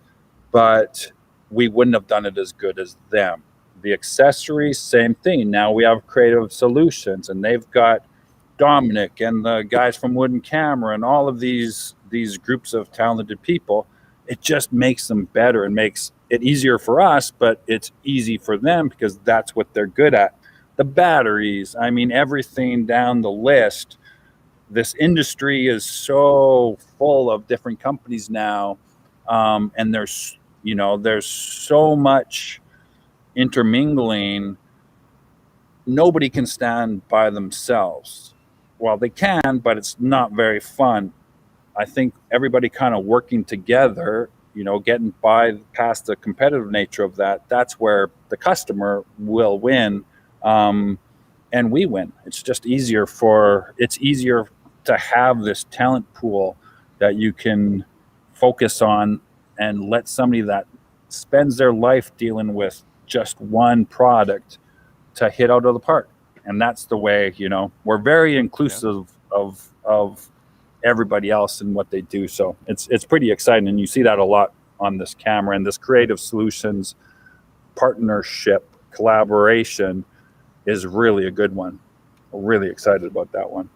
but we wouldn't have done it as good as them. The accessories, same thing. Now we have Creative Solutions, and they've got Dominic and the guys from Wooden Camera and all of these these groups of talented people, it just makes them better and makes it easier for us, but it's easy for them because that's what they're good at. The batteries, I mean, everything down the list. This industry is so full of different companies now, and there's so much intermingling. Nobody can stand by themselves. Well, they can, but it's not very fun. I think everybody kind of working together, getting by past the competitive nature of that, that's where the customer will win, and we win. It's just easier to have this talent pool that you can focus on and let somebody that spends their life dealing with just one product to hit out of the park. And that's the way, we're very inclusive of everybody else and what they do. So it's pretty exciting. And you see that a lot on this camera, and this creative solutions partnership collaboration is really a good one. We're really excited about that one.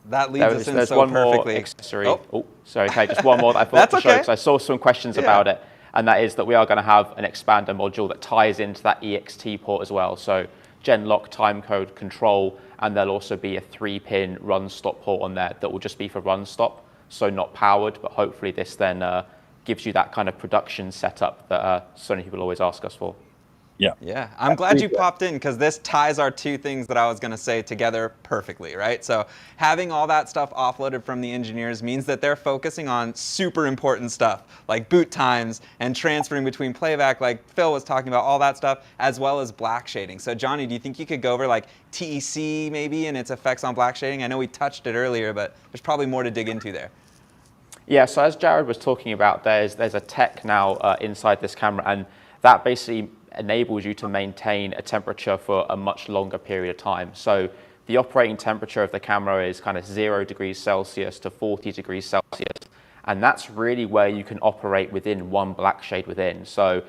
That leads us in There's so one perfectly. more accessory. Oh, sorry, okay, just one more that I forgot to show, because I saw some questions about it, and that is that we are going to have an expander module that ties into that EXT port as well. So gen lock, timecode, control, and there'll also be a 3-pin run stop port on there that will just be for run stop, so not powered, but hopefully this then gives you that kind of production setup that so many people always ask us for. Yeah, I'm glad you popped in, because this ties our two things that I was going to say together perfectly, right? So having all that stuff offloaded from the engineers means that they're focusing on super important stuff like boot times and transferring between playback, like Phil was talking about, all that stuff, as well as black shading. So Johnny, do you think you could go over like TEC maybe and its effects on black shading? I know we touched it earlier, but there's probably more to dig into there. Yeah, so as Jared was talking about, there's a tech now inside this camera, and that basically enables you to maintain a temperature for a much longer period of time. So the operating temperature of the camera is kind of 0 degrees Celsius to 40 degrees Celsius. And that's really where you can operate within one black shade within. So,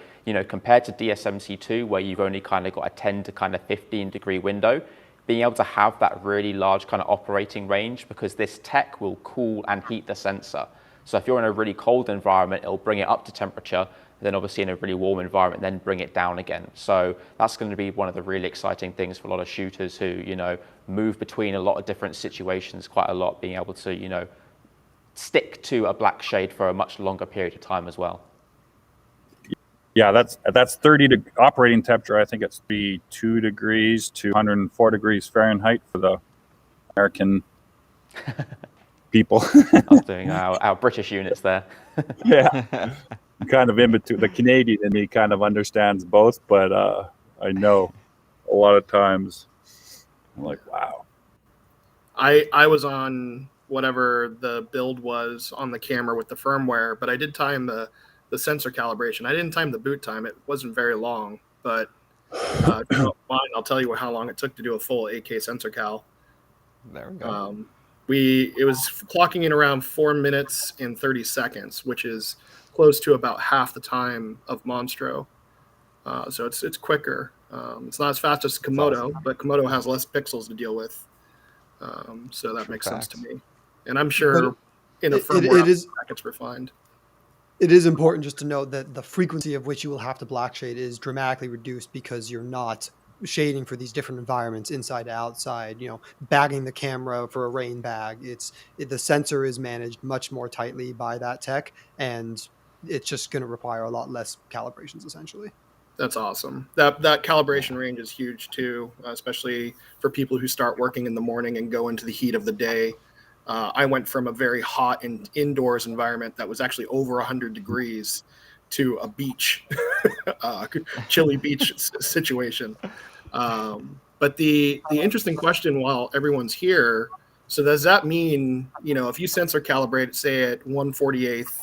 compared to DSMC2, where you've only kind of got a 10 to kind of 15 degree window, being able to have that really large kind of operating range, because this tech will cool and heat the sensor. So if you're in a really cold environment, it'll bring it up to temperature. Then obviously in a really warm environment, then bring it down again. So that's going to be one of the really exciting things for a lot of shooters who, move between a lot of different situations quite a lot, being able to, stick to a black shade for a much longer period of time as well. Yeah, that's 30 operating temperature. I think it's 2 degrees to 104 degrees Fahrenheit for the American people. I was doing our British units there. Yeah. Kind of in between. The Canadian in me kind of understands both, but I know a lot of times I'm like, wow. I was on whatever the build was on the camera with the firmware, but I did time the sensor calibration. I didn't time the boot time. It wasn't very long, but I'll tell you how long it took to do a full 8K sensor cal. There we go. It was clocking in around 4 minutes and 30 seconds, which is close to about half the time of Monstro. So it's quicker. It's not as fast as Komodo, awesome. But Komodo has less pixels to deal with. So that makes sense to me. And I'm sure in a firmware it gets refined. It is important just to note that the frequency of which you will have to black shade is dramatically reduced, because you're not shading for these different environments, inside to outside, bagging the camera for a rain bag. The sensor is managed much more tightly by that tech, and it's just going to require a lot less calibrations essentially. That's awesome. That calibration range is huge too, especially for people who start working in the morning and go into the heat of the day. I went from a very hot and indoors environment that was actually over 100 degrees to a beach, chilly beach situation. But the interesting question while everyone's here, so does that mean, if you sensor calibrate, say at 1/48th,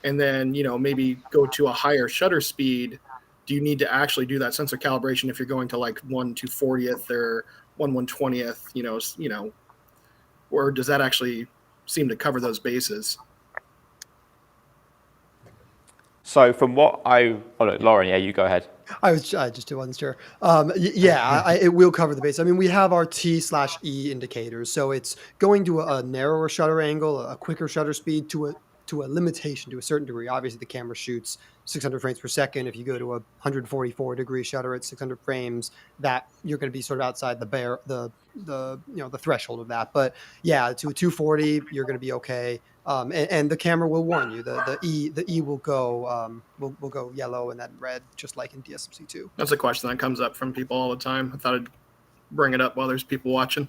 and then, maybe go to a higher shutter speed, do you need to actually do that sensor calibration if you're going to like 1/240th or 1/120th, or does that actually seem to cover those bases? So from what Lauren, yeah, you go ahead. I just wasn't sure. Yeah, it will cover the base. I mean, we have our T/E indicators, so it's going to a narrower shutter angle, a quicker shutter speed, to a limitation to a certain degree. Obviously, the camera shoots 600 frames per second. If you go to a 144-degree shutter at 600 frames, that you're going to be sort of outside the threshold of that. But yeah, to a 240, you're going to be okay. And the camera will warn you. The E will go will go yellow and then red, just like in DSMC2. That's a question that comes up from people all the time. I thought I'd bring it up while there's people watching.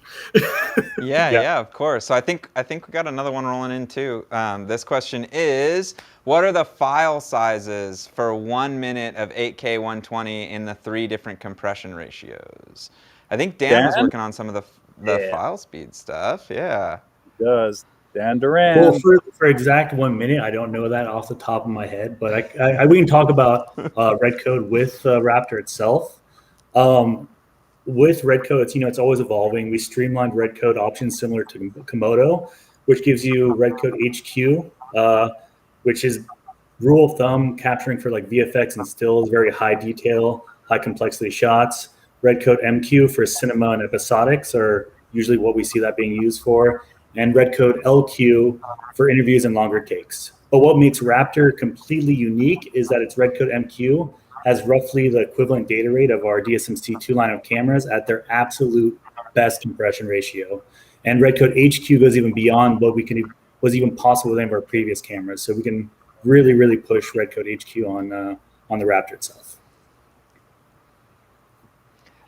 Yeah, of course. So I think we got another one rolling in too. This question is, what are the file sizes for 1 minute of 8K 120 in the 3 different compression ratios? I think Dan was working on some of the file speed stuff. Yeah. He does. Dan Duran. Well, for exact 1 minute, I don't know that off the top of my head, but we can talk about Red Code with Raptor itself. With Red Code, it's always evolving. We streamlined Red Code options similar to Komodo, which gives you Red Code HQ, which is rule of thumb capturing for like VFX and stills, very high detail, high complexity shots. Red Code MQ for cinema and episodics are usually what we see that being used for. And Red Code LQ for interviews and longer takes. But what makes Raptor completely unique is that its Red Code MQ has roughly the equivalent data rate of our DSMC2 line of cameras at their absolute best compression ratio. And Red Code HQ goes even beyond what was even possible with any of our previous cameras. So we can really, really push Red Code HQ on the Raptor itself.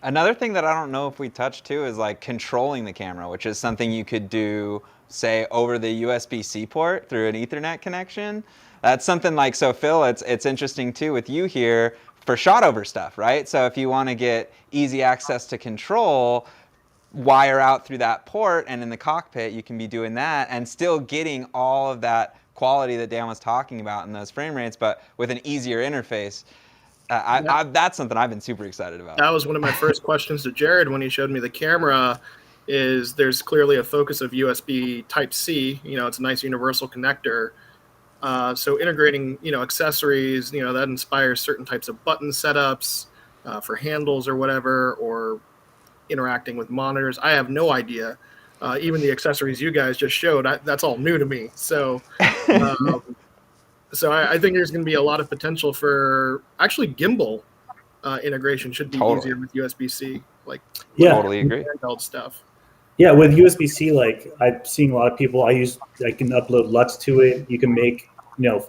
Another thing that I don't know if we touched too is like controlling the camera, which is something you could do, say, over the USB-C port through an Ethernet connection. That's something like, so Phil, it's interesting too with you here for shot over stuff, right? So if you want to get easy access to control, wire out through that port, and in the cockpit you can be doing that and still getting all of that quality that Dan was talking about in those frame rates, but with an easier interface. That's something I've been super excited about. That was one of my first questions to Jared when he showed me the camera. Is there's clearly a focus of USB Type-C. It's a nice universal connector. So integrating, accessories, that inspires certain types of button setups for handles or whatever, or interacting with monitors. I have no idea. Even the accessories you guys just showed, that's all new to me. So. So I think there's going to be a lot of potential for actually gimbal integration should be easier with USB-C. Totally agree. Handheld stuff. Yeah, with USB-C, like I've seen a lot of people. I can upload LUTs to it. You can make,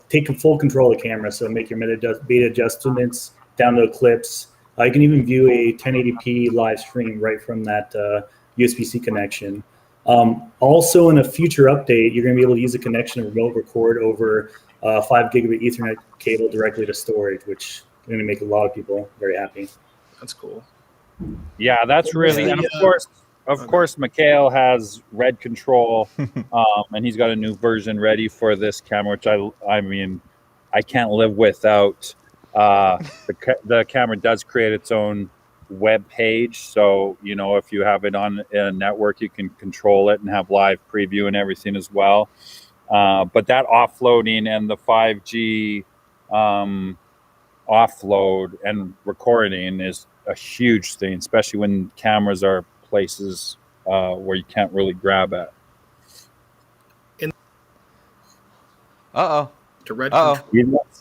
take full control of the camera. So make your beta adjustments, download clips. You can even view a 1080p live stream right from that USB-C connection. Also, in a future update, you're going to be able to use a connection and remote record over 5 gigabit Ethernet cable directly to storage, which is going to make a lot of people very happy. That's cool. Yeah, that's really, and of course, Mikhail has Red Control, and he's got a new version ready for this camera, which I mean, I can't live without. The camera does create its own web page, so if you have it on a network, you can control it and have live preview and everything as well. But that offloading and the 5G offload and recording is a huge thing, especially when cameras are places where you can't really grab at. To Red Control.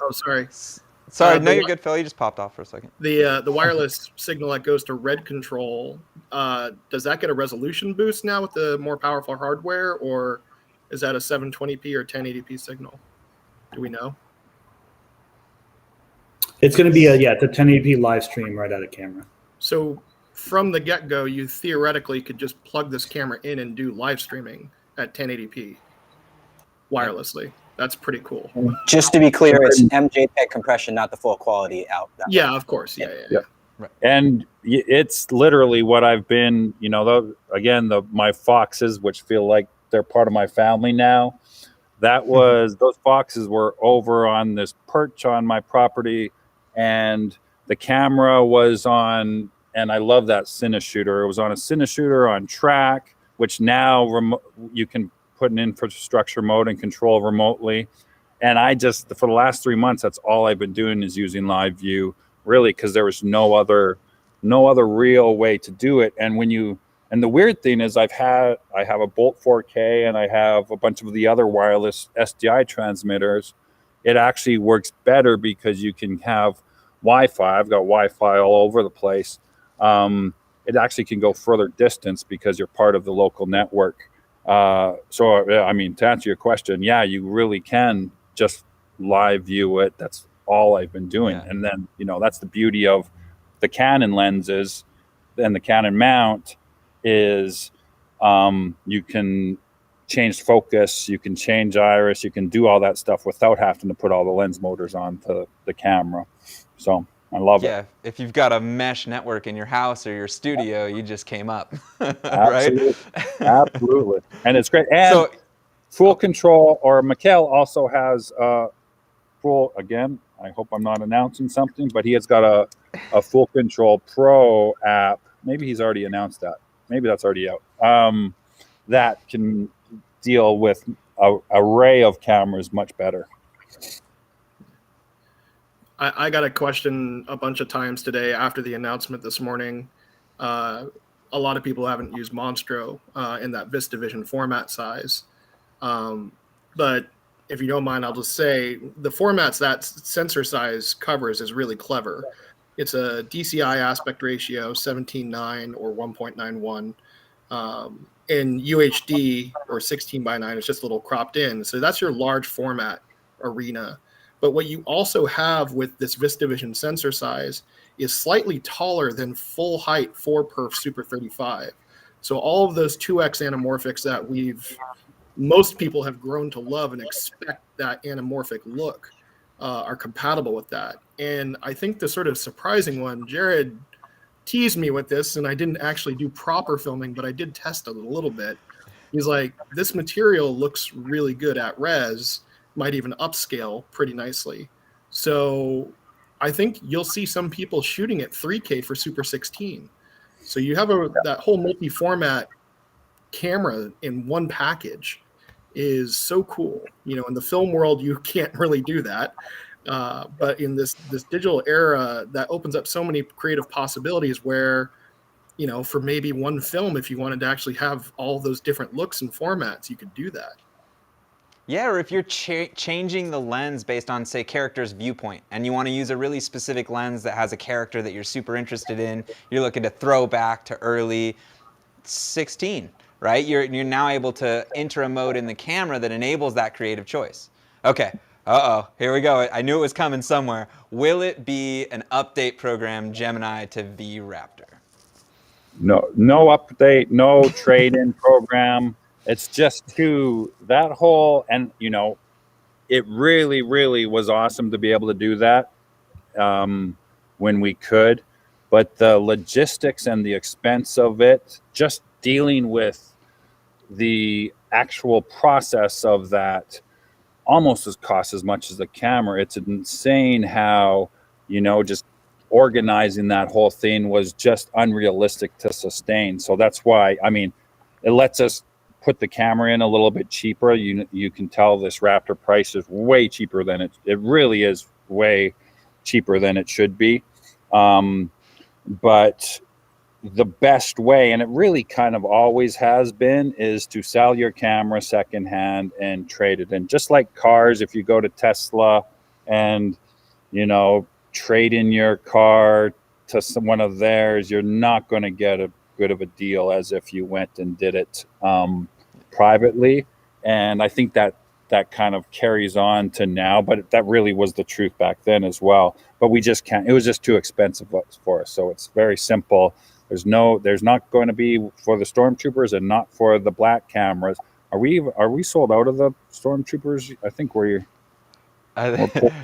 Oh, sorry. Sorry, no, you're good, Phil. You just popped off for a second. The wireless signal that goes to Red Control, does that get a resolution boost now with the more powerful hardware, or is that a 720p or 1080p signal? Do we know? It's going to be it's a 1080p live stream right out of camera. So from the get-go, you theoretically could just plug this camera in and do live streaming at 1080p wirelessly. That's pretty cool. Just to be clear, it's MJPEG compression, not the full quality out. Yeah, of course. Yeah. Right. And it's literally what I've been, my foxes, which feel like they're part of my family now. That was, those foxes were over on this perch on my property, and the camera was on, and I love that Cineshooter. It was on a Cineshooter on track, which now you can put in infrastructure mode and control remotely. And I just, for the last 3 months, that's all I've been doing is using live view really, because there was no other real way to do it. And the weird thing is I have a Bolt 4K and I have a bunch of the other wireless SDI transmitters. It actually works better because you can have Wi-Fi. I've got Wi-Fi all over the place. It actually can go further distance because you're part of the local network. So, I mean, to answer your question, yeah, you really can just live view it. That's all I've been doing. Yeah. And then, that's the beauty of the Canon lenses and the Canon mount is you can change focus, you can change iris, you can do all that stuff without having to put all the lens motors onto the camera. So I love it. Yeah, if you've got a mesh network in your house or your studio, you just came up, Absolutely. right? Absolutely. And it's great. And So, full control, or Mikhail also has full, again, I hope I'm not announcing something, but he has got a Full Control Pro app. Maybe he's already announced that. Maybe that's already out. That can deal with an array of cameras much better. I got a question a bunch of times today after the announcement this morning. A lot of people haven't used Monstro in that VistaVision format size. But if you don't mind, I'll just say the formats that sensor size covers is really clever. It's a DCI aspect ratio 17:9 or 1.91. In UHD or 16:9, it's just a little cropped in. So that's your large format arena. But what you also have with this VistaVision sensor size is slightly taller than full height 4-perf Super 35. So all of those 2x anamorphics that most people have grown to love and expect that anamorphic look are compatible with that. And I think the sort of surprising one, Jared teased me with this, and I didn't actually do proper filming, but I did test it a little bit. He's like, this material looks really good at res, might even upscale pretty nicely. So I think you'll see some people shooting at 3K for Super 16. So you have that whole multi-format camera in one package is so cool. In the film world, you can't really do that. But in this digital era, that opens up so many creative possibilities where, for maybe one film, if you wanted to actually have all those different looks and formats, you could do that. yeah, or if you're changing the lens based on, say, character's viewpoint, and you want to use a really specific lens that has a character that you're super interested in, you're looking to throw back to early 16, right? You're now able to enter a mode in the camera that enables that creative choice. Okay, here we go. I knew it was coming somewhere. Will it be an update program, Gemini to V-RAPTOR? No update, no trade-in program. It's just that whole, and it really, really was awesome to be able to do that when we could. But the logistics and the expense of it, just dealing with the actual process of that, almost costs as much as the camera. It's insane how, just organizing that whole thing was just unrealistic to sustain. So that's why, it lets us put the camera in a little bit cheaper. You can tell this Raptor price is way cheaper than it really is, way cheaper than it should be. But the best way, and it really kind of always has been, is to sell your camera secondhand and trade it in. Just like cars, if you go to Tesla and, trade in your car to one of theirs, you're not going to get a good of a deal as if you went and did it privately. And I think that kind of carries on to now, but that really was the truth back then as well. But we just can't, it was just too expensive for us. So it's very simple. There's not going to be for the Stormtroopers and not for the black cameras. Are we sold out of the Stormtroopers? I think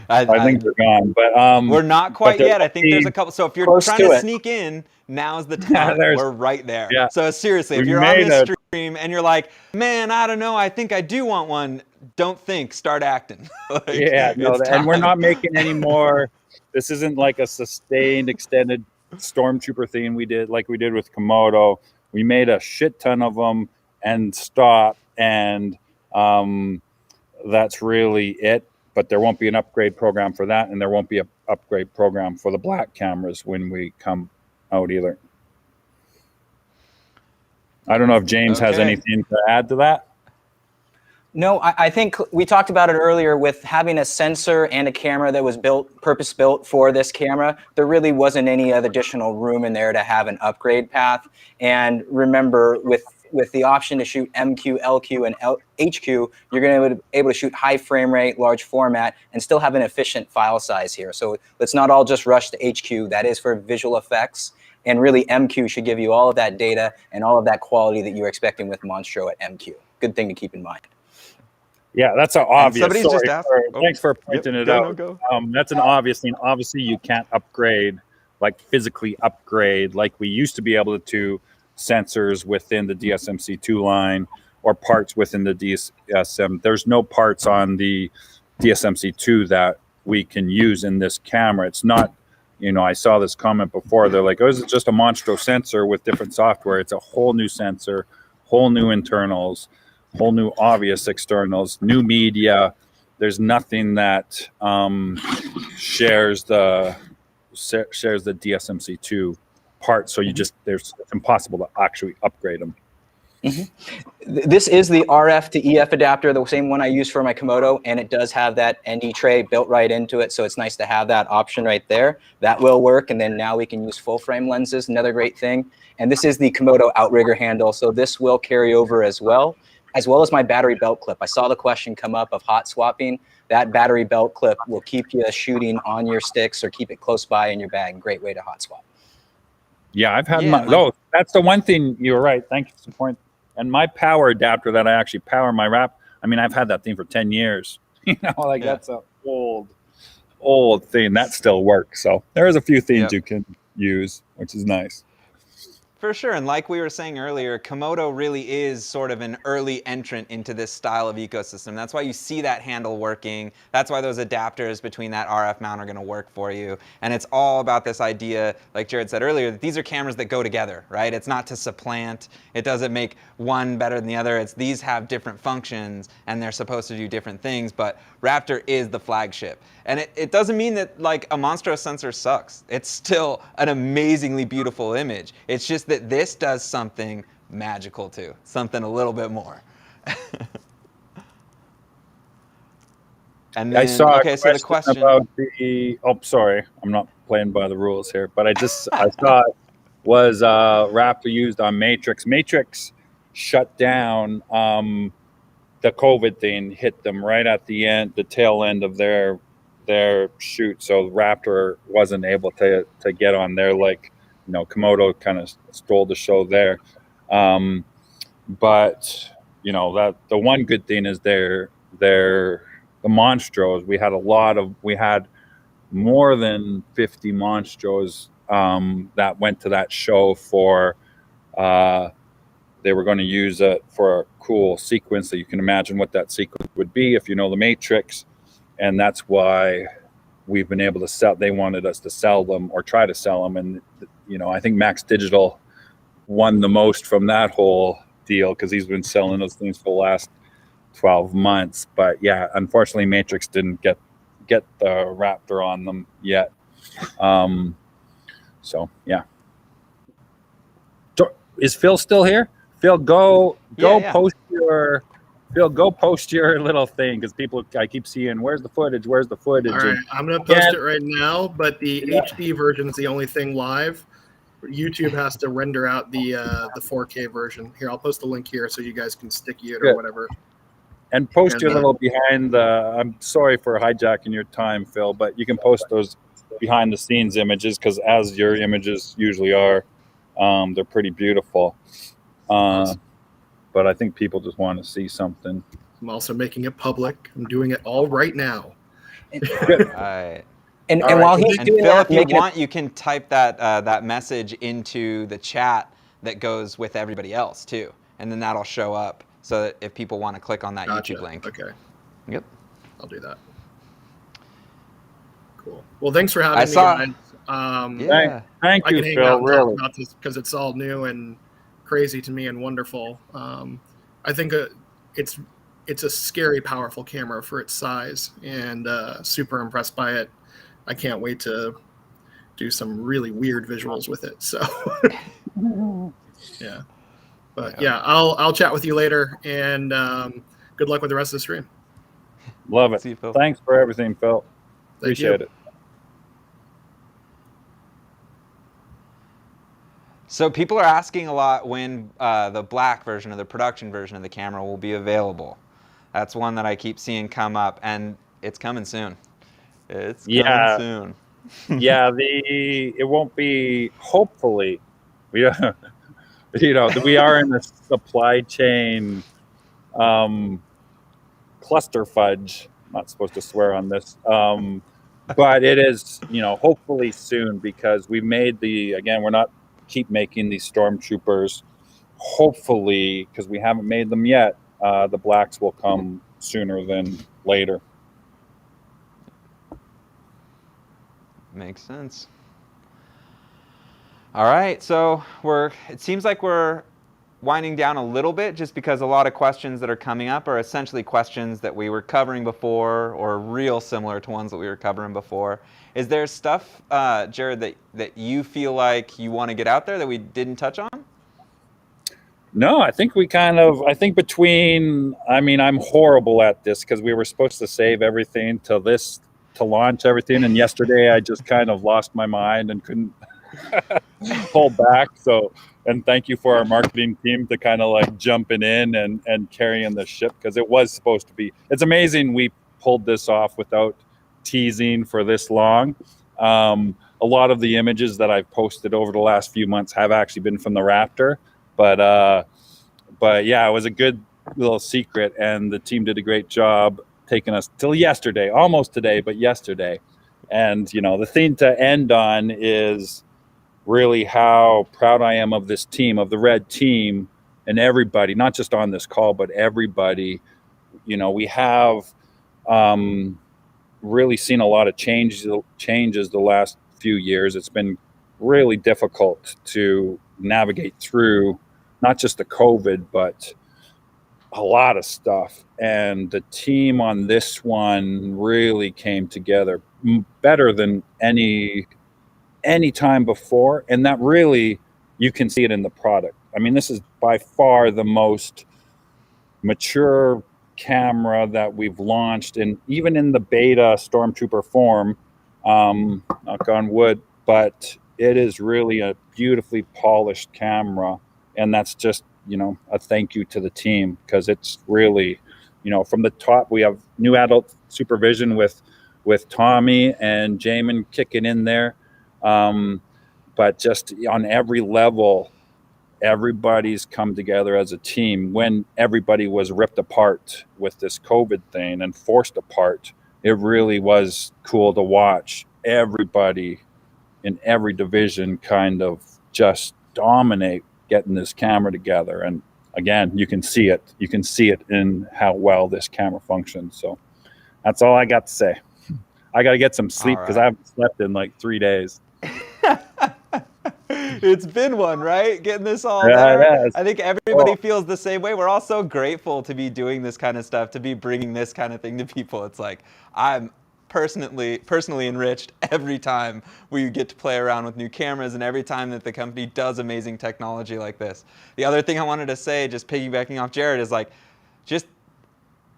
I think they're gone, but we're not quite yet. I think there's a couple. So if you're trying to sneak in, now's the time. We're right there. Yeah. So seriously, if you're on this stream and you're like, man, I don't know, I think I do want one. Don't think, start acting. And we're not making any more. This isn't like a sustained, extended Stormtrooper thing we did with Komodo. We made a shit ton of them and stopped, and that's really it. but there won't be an upgrade program for that, and there won't be an upgrade program for the black cameras when we come out either. I don't know if James has anything to add to that. No, I think we talked about it earlier with having a sensor and a camera that was purpose-built for this camera. There really wasn't any other additional room in there to have an upgrade path. And remember, with the option to shoot MQ, LQ, and HQ, you're going to be able to shoot high frame rate, large format, and still have an efficient file size here. So let's not all just rush to HQ. That is for visual effects. And really, MQ should give you all of that data and all of that quality that you're expecting with Monstro at MQ. Good thing to keep in mind. Yeah, that's an obvious. Somebody's just asked. Thanks for pointing it out. That's an obvious thing. Obviously, you can't upgrade, like physically upgrade, like we used to be able to sensors within the DSMC2 line or parts within the DSM. There's no parts on the DSMC2 that we can use in this camera. It's not, you know, I saw this comment before. They're like, oh, is it just a Monstro sensor with different software? It's a whole new sensor, whole new internals, whole new obvious externals, new media. There's nothing that shares the DSMC2 part. So it's impossible to actually upgrade them. This is the RF to EF adapter, the same one I use for my Komodo, and it does have that ND tray built right into it. So it's nice to have that option right there. That will work. And then now we can use full frame lenses, another great thing. And this is the Komodo outrigger handle. So this will carry over as well as my battery belt clip. I saw the question come up of hot swapping. That battery belt clip will keep you shooting on your sticks or keep it close by in your bag. Great way to hot swap. Yeah, I've had my that's the one thing. You're right. Thank you for the point. And my power adapter that I actually power my wrap, I mean, I've had that thing for 10 years. You know, like that's an old thing. That still works. So there's a few things you can use, which is nice. For sure, and like we were saying earlier, Komodo really is sort of an early entrant into this style of ecosystem. That's why you see that handle working. That's why those adapters between that RF mount are going to work for you. And it's all about this idea, like Jared said earlier, that these are cameras that go together, right? It's not to supplant. It doesn't make one better than the other. It's these have different functions and they're supposed to do different things, but Raptor is the flagship. And it doesn't mean that like a Monstro sensor sucks. It's still an amazingly beautiful image. It's just that this does something magical too, something a little bit more. And then, I saw so the question about the, sorry, I'm not playing by the rules here, but I saw it was Raptor used on Matrix. Matrix shut down, the COVID thing hit them right at the end, the tail end of their shoot. So Raptor wasn't able to get on there, like, you know, Komodo kind of stole the show there. But you know, that the one good thing is the Monstros. We had more than 50 Monstros that went to that show for they were going to use it for a cool sequence that you can imagine what that sequence would be if you know the Matrix. And that's why we've been able to sell. They wanted us to sell them or try to sell them. And, you know, I think Max Digital won the most from that whole deal because he's been selling those things for the last 12 months. But yeah, unfortunately, Matrix didn't get the Raptor on them yet. So yeah. Is Phil still here? Phil, go post your. Phil, go post your little thing because I keep seeing, where's the footage? Where's the footage? All right, I'm going to post it right now, but the HD version is the only thing live. YouTube has to render out the 4K version. Here, I'll post the link here so you guys can sticky it or whatever. And post your little behind the, I'm sorry for hijacking your time, Phil, but you can post those behind the scenes images because as your images usually are, they're pretty beautiful. But I think people just want to see something. I'm also making it public. I'm doing it all right now. Right. And while he's doing Phil, that, if you want, you can type that message into the chat that goes with everybody else too, and then that'll show up so that if people want to click on that YouTube link. Okay. Yep. I'll do that. Cool. Well, thanks for having me, guys. Thank you, Phil. Really, about this because it's all new and crazy to me and wonderful. I think it's it's a scary, powerful camera for its size, and super impressed by it. I can't wait to do some really weird visuals with it. So, yeah. But yeah, I'll chat with you later, and good luck with the rest of the stream. Love it. See you, Phil. Thanks for everything, Phil. Appreciate it. So people are asking a lot when the black version or the production version of the camera will be available. That's one that I keep seeing come up, and it's coming soon. It's coming soon. Yeah, it won't be, hopefully, we are in a supply chain cluster fudge. I'm not supposed to swear on this. But it is, hopefully soon, because we made we're not keep making these stormtroopers. Hopefully, because we haven't made them yet, the blacks will come sooner than later. Makes sense. All right, so it seems like we're winding down a little bit, just because a lot of questions that are coming up are essentially questions that we were covering before, or real similar to ones that we were covering before. Is there stuff, Jared, that you feel like you want to get out there that we didn't touch on? No, I think I'm horrible at this, because we were supposed to save everything to launch everything, and yesterday I just kind of lost my mind and couldn't hold back. So, and thank you for our marketing team to kind of like jumping in and carrying the ship, because it was supposed to be. It's amazing we pulled this off without teasing for this long. A lot of the images that I've posted over the last few months have actually been from the Raptor, but yeah, it was a good little secret, and the team did a great job taking us till yesterday, almost today, but yesterday. And the thing to end on is really how proud I am of this team, of the Red team, and everybody, not just on this call, but everybody. We have really seen a lot of changes the last few years. It's been really difficult to navigate through, not just the COVID, but a lot of stuff. And the team on this one really came together better than any time before. And that really, you can see it in the product. I mean, this is by far the most mature camera that we've launched, and even in the beta Stormtrooper form, knock on wood, but it is really a beautifully polished camera. And that's just, a thank you to the team, because it's really, from the top, we have new adult supervision with Tommy and Jamin kicking in there. But just on every level, everybody's come together as a team. When everybody was ripped apart with this COVID thing and forced apart, it really was cool to watch everybody in every division kind of just dominate getting this camera together. And again, you can see it in how well this camera functions. So that's all I got to say. I got to get some sleep, because I haven't slept in like 3 days. It's been one, right? Getting this all there. I think everybody feels the same way. We're all so grateful to be doing this kind of stuff, to be bringing this kind of thing to people. It's like, I'm personally enriched every time we get to play around with new cameras, and every time that the company does amazing technology like this. The other thing I wanted to say, just piggybacking off Jared, is like, just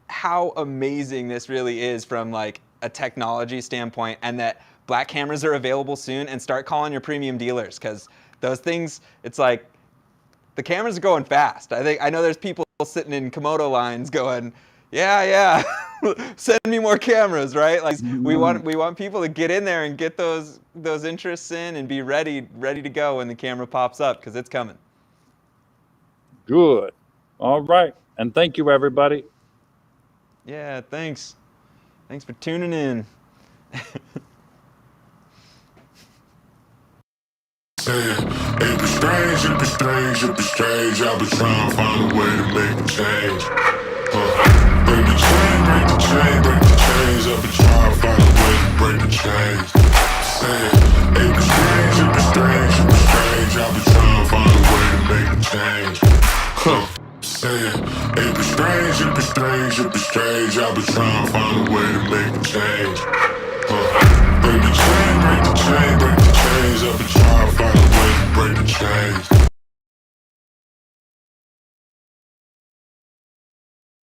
how amazing this really is from like a technology standpoint, and that black cameras are available soon, and start calling your premium dealers, because those things, it's like, the cameras are going fast. I know there's people sitting in Komodo lines going, yeah, send me more cameras, right? Like, we want people to get in there and get those interests in and be ready to go when the camera pops up, because it's coming. Good. All right. And thank you, everybody. Yeah, thanks. Thanks for tuning in. It'd be strange, it'd be strange, it'd be strange. I've been trying to find a way to make a change. Break the chain, break the chain, break the chains. I've been trying to find a way to break the chains. It'd be strange, it'd be strange, it'd be strange. I've been trying to find a way to make a change. It'd be strange, it'd be strange, it'd be strange. I've been trying to find a way to make a change. Break the chain, break the chain, break the